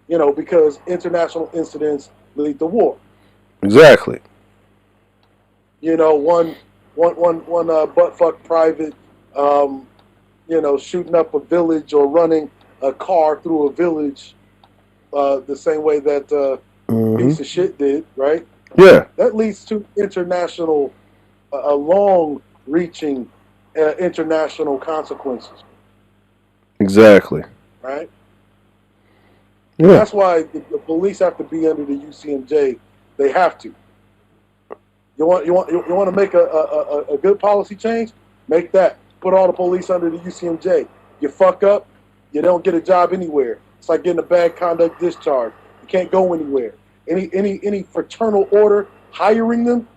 You know, because international incidents lead to war. Exactly. You know, one buttfuck private, you know, shooting up a village or running a car through a village the same way that piece of shit did, right? Yeah. That leads to international, long-reaching international consequences. Exactly. Right? And that's why the police have to be under the UCMJ. They have to. You want to make a good policy change? Make that. Put all the police under the UCMJ. You fuck up, you don't get a job anywhere. It's like getting a bad conduct discharge. You can't go anywhere. Any fraternal order hiring them,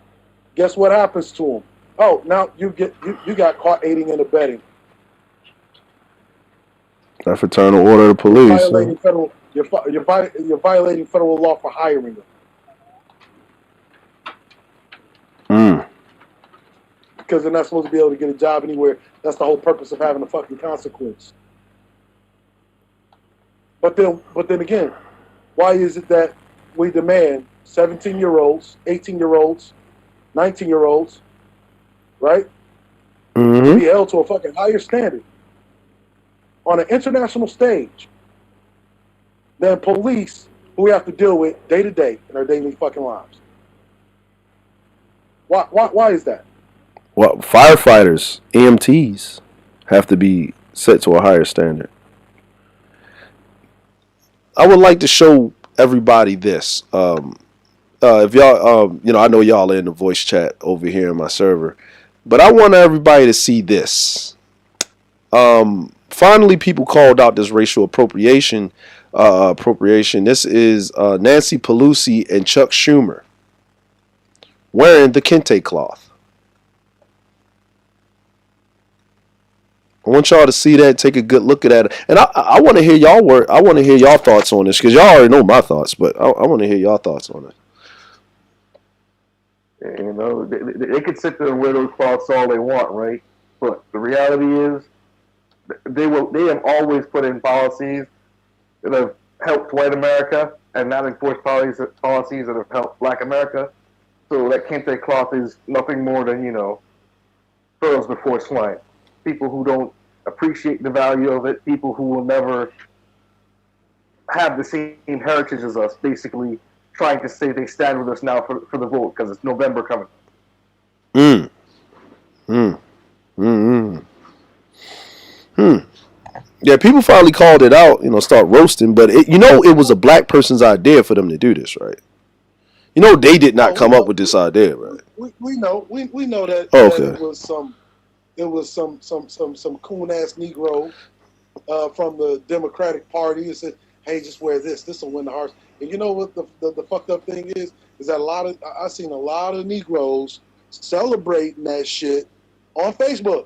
guess what happens to them? Oh, now you got caught aiding and abetting. That fraternal order of the police. You're violating federal law for hiring them. Because they're not supposed to be able to get a job anywhere. That's the whole purpose of having a fucking consequence. But then again, why is it that we demand 17-year-olds, 18-year-olds, 19-year-olds, right, to be held to a fucking higher standard on an international stage than police who we have to deal with day to day in our daily fucking lives? Why is that? Well, firefighters, EMTs have to be set to a higher standard. I would like to show everybody this. If y'all, I know y'all are in the voice chat over here in my server, but I want everybody to see this. Finally, people called out this racial appropriation. This is Nancy Pelosi and Chuck Schumer wearing the kente cloth. I want y'all to see that, take a good look at that, and I want to hear y'all work. I want to hear y'all thoughts on this because y'all already know my thoughts, but I want to hear y'all thoughts on it. You know, they could sit there and wear those cloths all they want, right? But the reality is, they have always put in policies that have helped white America and not enforced policies that have helped Black America. So that kente cloth is nothing more than, pearls before swine. People who don't appreciate the value of it, people who will never have the same heritage as us, basically trying to say they stand with us now for the vote because it's November coming. Yeah, people finally called it out, start roasting, but it was a black person's idea for them to do this, right? They did not come up with this idea, right? We know that, okay. That it was some coon ass Negro from the Democratic Party who said, "Hey, just wear this. This will win the hearts." And you know what the fucked up thing is that I've seen a lot of Negroes celebrating that shit on Facebook.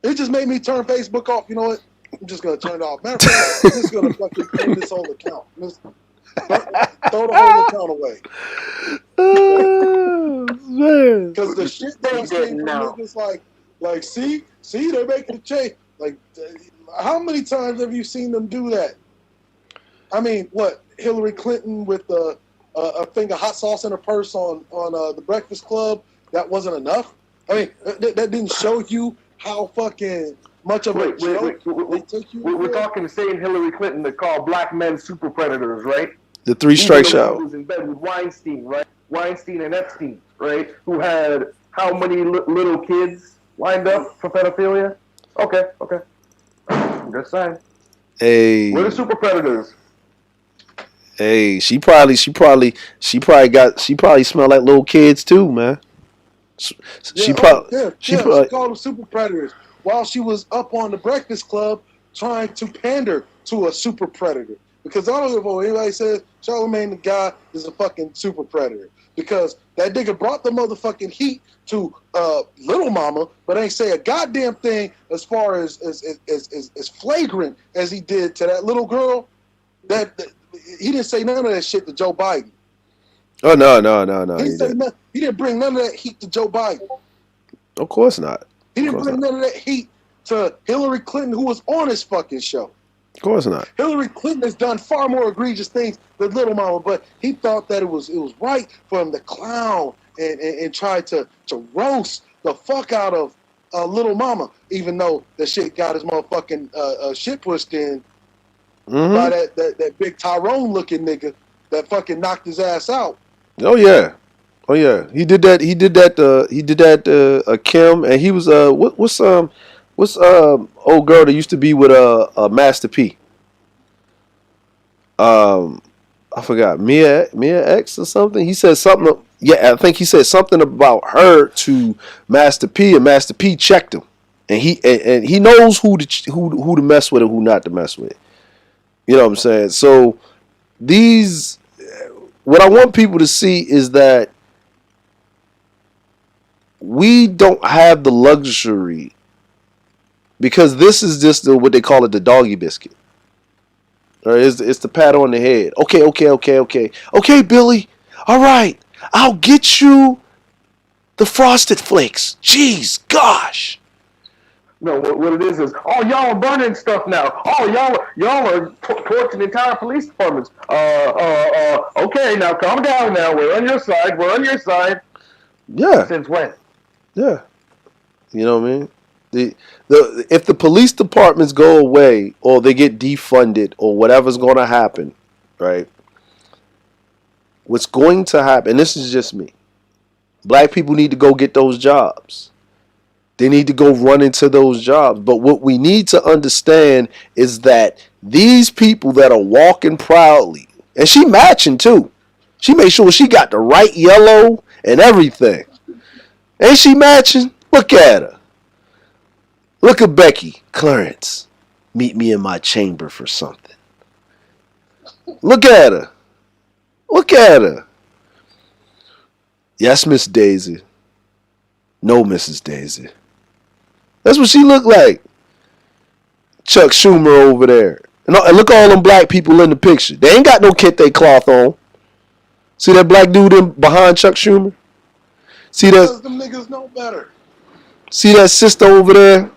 It just made me turn Facebook off. You know what? I'm just gonna turn it off. Matter of fact, I'm just gonna fucking end this whole account. Throw the whole account away. Because the shit that I'm seeing from niggas like, see, they're making a change. Like, how many times have you seen them do that? I mean, what, Hillary Clinton with a thing of hot sauce in her purse on the Breakfast Club, that wasn't enough? I mean, that didn't show you how fucking much of a joke they took you. We're talking the same Hillary Clinton that called black men super predators, right? The three strike shot. Who was in bed with Weinstein, right? Weinstein and Epstein, right? Who had how many little kids lined up for pedophilia? Okay. I'm just saying. Hey. We're the super predators. Hey, she probably smelled like little kids too, man. She called them super predators while she was up on the Breakfast Club trying to pander to a super predator. Because I don't give a fuck anybody says Charlamagne the guy is a fucking super predator. Because that nigga brought the motherfucking heat to Little Mama, but ain't say a goddamn thing as far as flagrant as he did to that little girl. That he didn't say none of that shit to Joe Biden. Oh no. He didn't bring none of that heat to Joe Biden. Of course not. He didn't bring none of that heat to Hillary Clinton, who was on his fucking show. Of course not. Hillary Clinton has done far more egregious things than Little Mama, but he thought that it was right for him to clown and try to roast the fuck out of Little Mama, even though the shit got his motherfucking shit pushed in by that big Tyrone looking nigga that fucking knocked his ass out. Oh yeah. He did that. Kim, and he was what's old girl that used to be with Master P. I forgot Mia X or something. He said something. Yeah, I think he said something about her to Master P, and Master P checked him, and he knows who to mess with and who not to mess with. You know what I'm saying? So these, what I want people to see is that we don't have the luxury, because this is just what they call it, the doggy biscuit. Or it's the pat on the head. Okay, Billy. All right, I'll get you the Frosted Flakes. Jeez, gosh. No, what it is, oh, y'all are burning stuff now. Oh, y'all are torching entire police departments. Okay, now calm down now. We're on your side. Yeah. Since when? Yeah. You know what I mean? If the police departments go away or they get defunded or whatever's going to happen, right? What's going to happen, and this is just me, black people need to go get those jobs. They need to go run into those jobs. But what we need to understand is that these people that are walking proudly, and she matching too. She made sure she got the right yellow and everything. Ain't she matching? Look at her. Look at Becky. Clarence, meet me in my chamber for something. Look at her. Look at her. Yes, Miss Daisy. No, Mrs. Daisy. That's what she looked like. Chuck Schumer over there. And look at all them black people in the picture. They ain't got no kente cloth on. See that black dude behind Chuck Schumer? See that? Because them niggas know better. See that sister over there?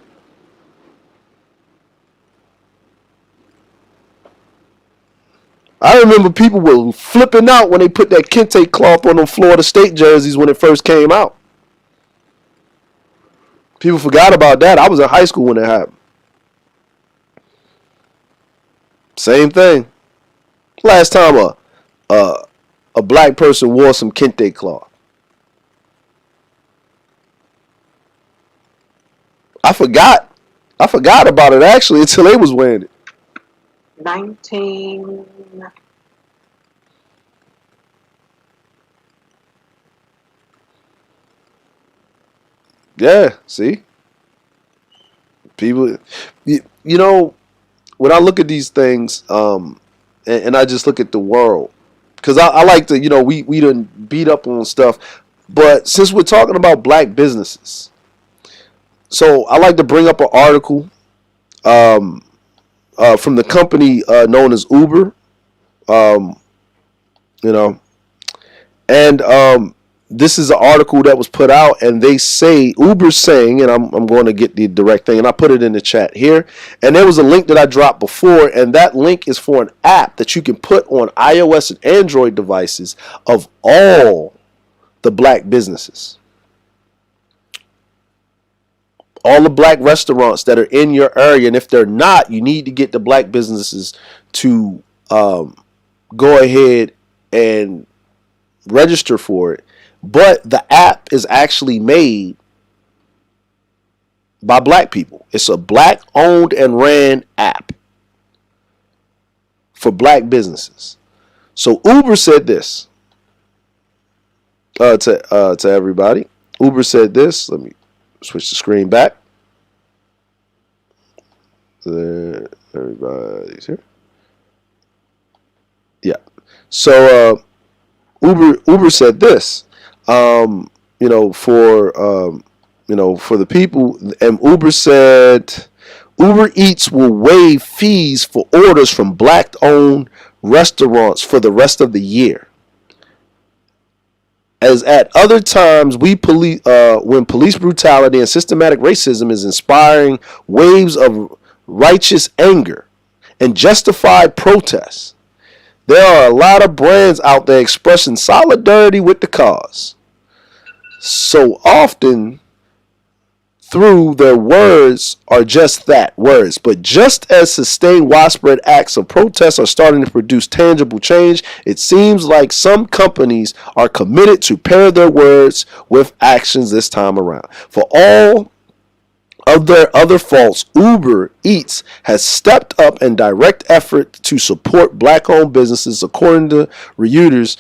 I remember people were flipping out when they put that kente cloth on them Florida State jerseys when it first came out. People forgot about that. I was in high school when it happened. Same thing. Last time a black person wore some kente cloth. I forgot about it actually until they was wearing it. 19. Yeah, see? People, you know, when I look at these things, and I just look at the world, because I like to, we done beat up on stuff, but since we're talking about black businesses, so I like to bring up an article from the company known as Uber, and this is an article that was put out, and they say Uber's saying, and I'm going to get the direct thing, and I put it in the chat here, and there was a link that I dropped before, and that link is for an app that you can put on iOS and Android devices of all the black businesses, all the black restaurants that are in your area, and if they're not, you need to get the black businesses to go ahead and register for it. But the app is actually made by black people. It's a black owned and ran app for black businesses. So Uber said this to everybody. Uber said this. Let me switch the screen back. There, everybody's here. Yeah. So Uber said this. For the people, and Uber said Uber Eats will waive fees for orders from black-owned restaurants for the rest of the year. As at other times, when police brutality and systematic racism is inspiring waves of righteous anger and justified protests, there are a lot of brands out there expressing solidarity with the cause. So often, through their words are just that, words. But just as sustained widespread acts of protest are starting to produce tangible change, it seems like some companies are committed to pair their words with actions this time around. For all of their other faults, Uber Eats has stepped up in direct effort to support black-owned businesses. According to Reuters,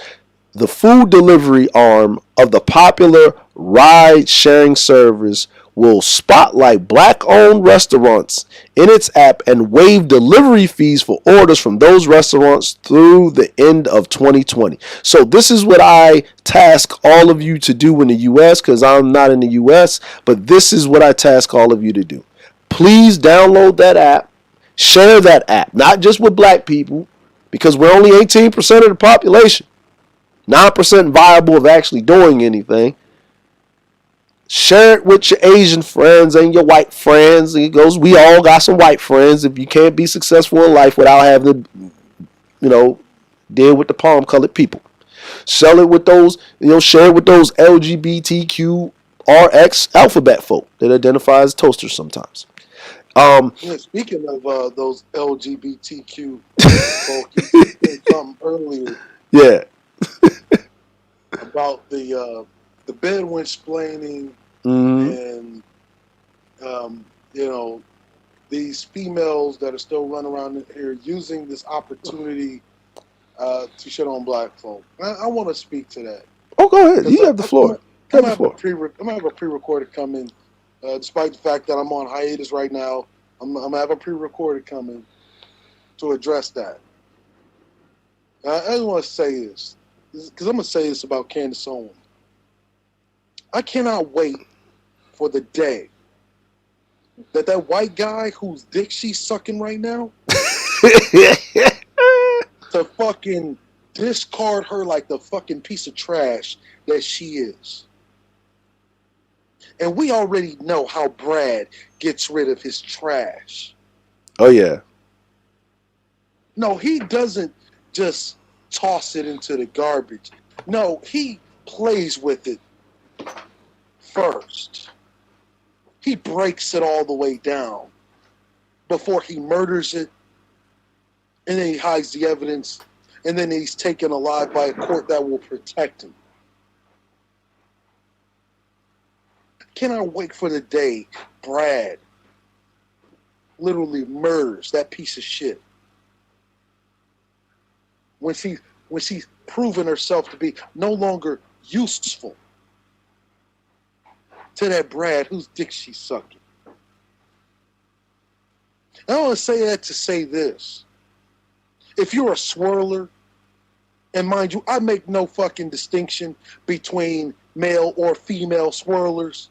the food delivery arm of the popular ride-sharing service will spotlight black-owned restaurants in its app and waive delivery fees for orders from those restaurants through the end of 2020. So this is what I task all of you to do in the U.S. because I'm not in the U.S., but this is what I task all of you to do. Please download that app, share that app, not just with black people, because we're only 18% of the population. 9% viable of actually doing anything. Share it with your Asian friends and your white friends. It goes, we all got some white friends. If you can't be successful in life without having to, deal with the palm colored people. Sell it with those, share it with those LGBTQRX alphabet folk that identify as toasters sometimes. Speaking of those LGBTQ folk, you said something earlier. Yeah. About the bedouin splaining and these females that are still running around here using this opportunity to shit on black folk. I want to speak to that. Oh, go ahead. You have the floor. I'm gonna have a pre-recorded coming, despite the fact that I'm on hiatus right now. I'm gonna have a pre-recorded coming to address that. I just want to say this because I'm gonna say this about Candace Owens. I cannot wait for the day that white guy whose dick she's sucking right now to fucking discard her like the fucking piece of trash that she is. And we already know how Brad gets rid of his trash. Oh, yeah. No, he doesn't just toss it into the garbage. No, he plays with it first. He breaks it all the way down before he murders it, and then he hides the evidence, and then he's taken alive by a court that will protect him. Cannot wait for the day Brad literally murders that piece of shit. When she's proven herself to be no longer useful to that Brad whose dick she's sucking. I want to say that to say this. If you're a swirler, and mind you, I make no fucking distinction between male or female swirlers.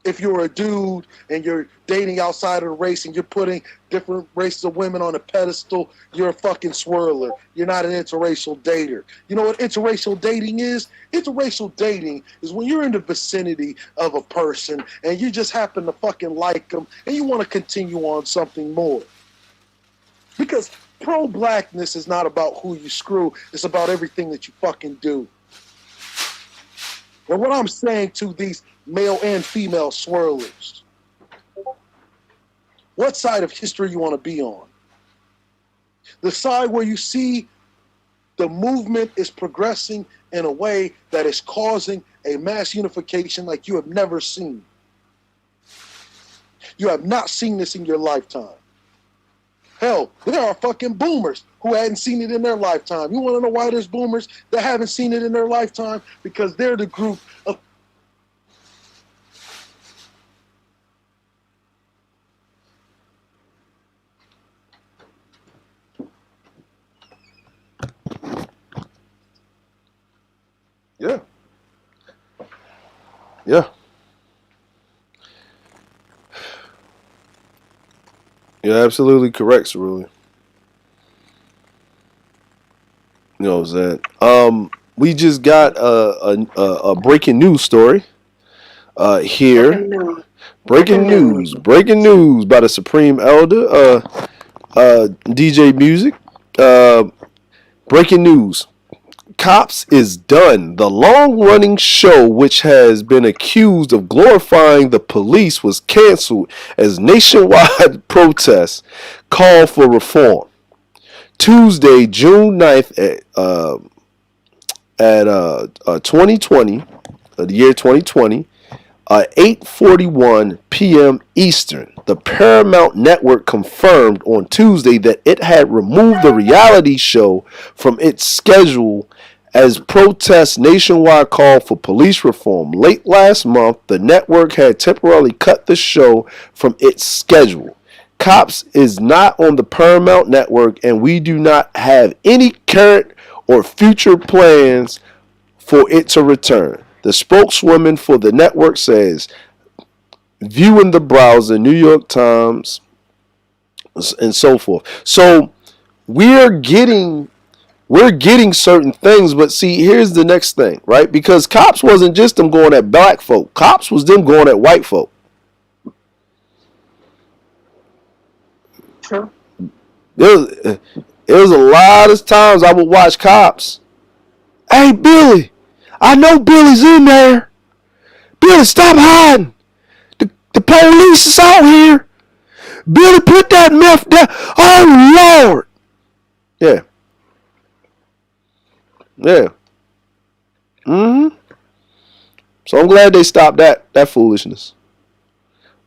If you're a dude and you're dating outside of the race and you're putting different races of women on a pedestal, you're a fucking swirler. You're not an interracial dater. You know what interracial dating is? Interracial dating is when you're in the vicinity of a person and you just happen to fucking like them and you want to continue on something more. Because pro-blackness is not about who you screw. It's about everything that you fucking do. And what I'm saying to these male and female swirlers, what side of history you want to be on? The side where you see the movement is progressing in a way that is causing a mass unification like you have never seen. You have not seen this in your lifetime. Hell, there are fucking boomers who hadn't seen it in their lifetime. You want to know why there's boomers that haven't seen it in their lifetime? Because they're the group of Yeah. Yeah. You're absolutely correct, Cerulean. You know what I'm saying? We just got a breaking news story here. Breaking news by the Supreme Elder, DJMuziq. Breaking news. Cops is done. The long-running show, which has been accused of glorifying the police, was canceled as nationwide protests call for reform. Tuesday, June 9th at 2020, the year 2020, 8:41 p.m. Eastern, the Paramount Network confirmed on Tuesday that it had removed the reality show from its schedule as protests nationwide called for police reform. Late last month, the network had temporarily cut the show from its schedule. Cops is not on the Paramount Network, and we do not have any current or future plans for it to return. The spokeswoman for the network says, viewing the browser, New York Times, and so forth. So we're getting certain things, but see, here's the next thing, right? Because Cops wasn't just them going at black folk. Cops was them going at white folk. True. There was a lot of times I would watch Cops. Hey, Billy, I know Billy's in there. Billy, stop hiding. The police is out here. Billy, put that meth down. Oh, Lord. Yeah. Yeah. So I'm glad they stopped that foolishness.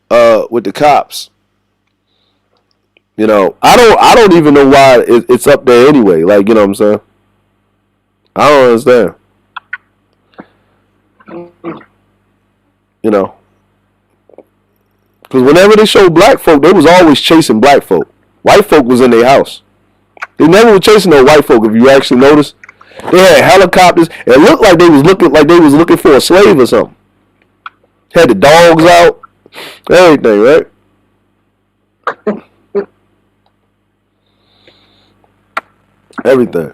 With the Cops. You know, I don't even know why it's up there anyway. Like, you know what I'm saying? I don't understand. You know, because whenever they showed black folk, they was always chasing black folk. White folk was in their house. They never were chasing no white folk. If you actually notice, they had helicopters. It looked like they was looking for a slave or something. Had the dogs out, everything, right? Everything.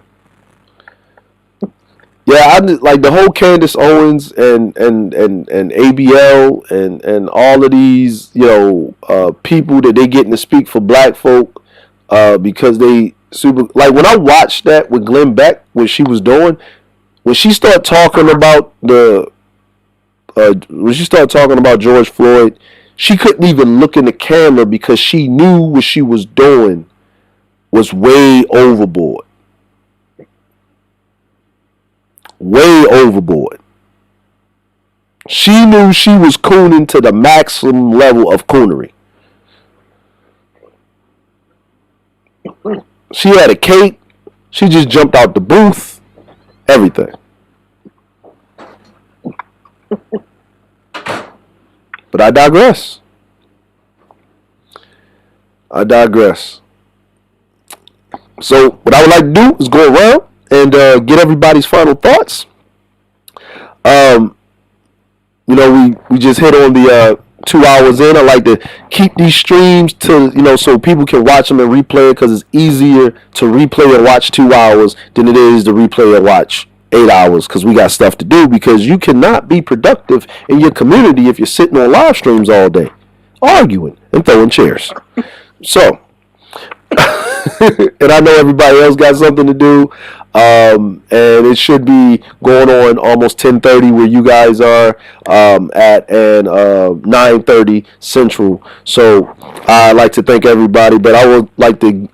Yeah, I just, like the whole Candace Owens and ABL and all of these, you know, people that they getting to speak for black folk, because they super, like when I watched that with Glenn Beck, what she was doing, when she started talking about George Floyd, she couldn't even look in the camera because she knew what she was doing was way overboard. Way overboard. She knew she was cooning to the maximum level of coonery. She had a cape. She just jumped out the booth. Everything. But I digress. So what I would like to do is go around and get everybody's final thoughts. You know, we just hit on the 2 hours in. I like to keep these streams to, you know, so people can watch them and replay it, because it's easier to replay and watch 2 hours than it is to replay and watch 8 hours, because we got stuff to do, because you cannot be productive in your community if you're sitting on live streams all day arguing and throwing chairs. So and I know everybody else got something to do, and it should be going on almost 10:30 where you guys are, at 9:30 Central. So I'd like to thank everybody, but I would like to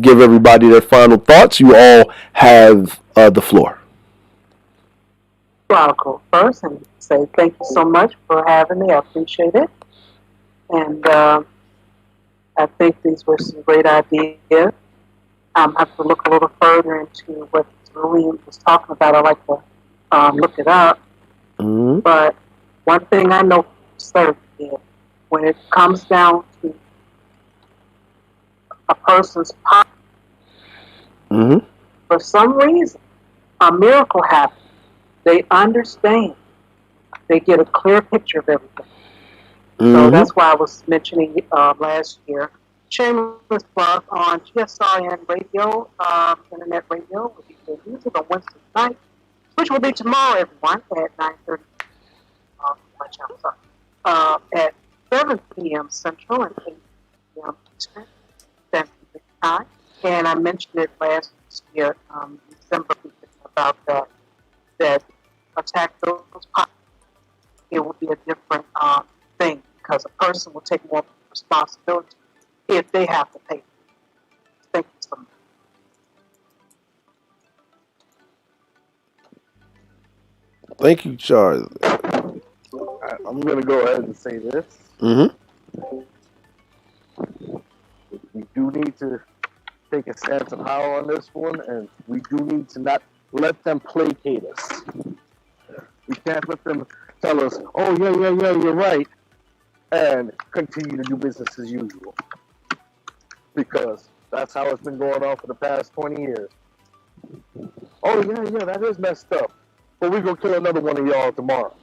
give everybody their final thoughts. You all have the floor. I'll go first and say thank you so much for having me. I appreciate it. And I think these were some great ideas. I have to look a little further into what Cerulean was talking about. I like to look it up. Mm-hmm. But one thing I know for certain is when it comes down to a person's pocket, for some reason, a miracle happens. They understand. They get a clear picture of everything. So that's why I was mentioning last year. Shameless plug on GSRN radio, internet radio, will be the music on Wednesday night, which will be tomorrow, everyone, at 9:30. My channel, sorry. At 7 p.m. Central and 8 p.m. Eastern Standard Time. And I mentioned it last year, December, about that attack those pockets. It will be a different thing, because a person will take more responsibility if they have to pay. Thank you so much. Thank you, Charlie. I'm going to go ahead and say this. Mm-hmm. We do need to take a stance of power on this one, and we do need to not let them placate us. We can't let them tell us, oh, yeah, you're right, and continue to do business as usual. Because that's how it's been going on for the past 20 years. Oh, yeah, that is messed up. But we're going to kill another one of y'all tomorrow.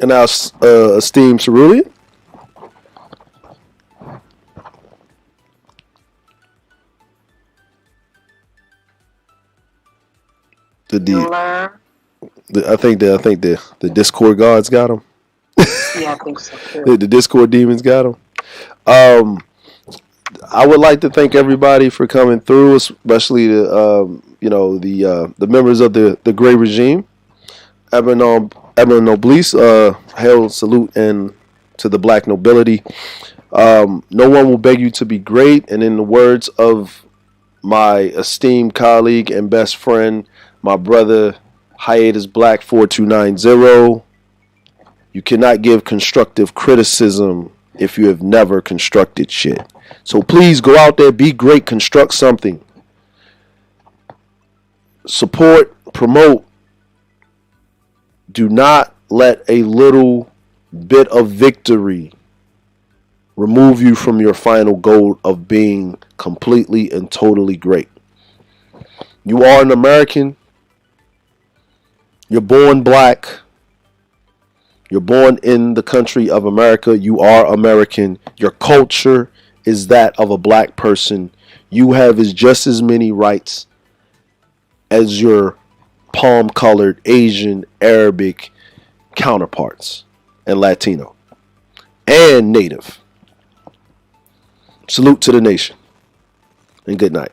And now, esteemed Cerulean. I think the Discord gods got him. Yeah, I think so too. The Discord demons got him. I would like to thank everybody for coming through, especially the members of the Grey regime. Ebon Noblesse, hail, salute, and to the black nobility. No one will beg you to be great, and in the words of my esteemed colleague and best friend, my brother Hiatus Black 4290, you cannot give constructive criticism if you have never constructed shit. So please go out there, be great, construct something. Support, promote. Do not let a little bit of victory remove you from your final goal of being completely and totally great. You are an American. You're born black. You're born in the country of America. You are American. Your culture is that of a black person. You have just as many rights as your palm-colored Asian, Arabic counterparts, and Latino, and Native. Salute to the nation, and good night.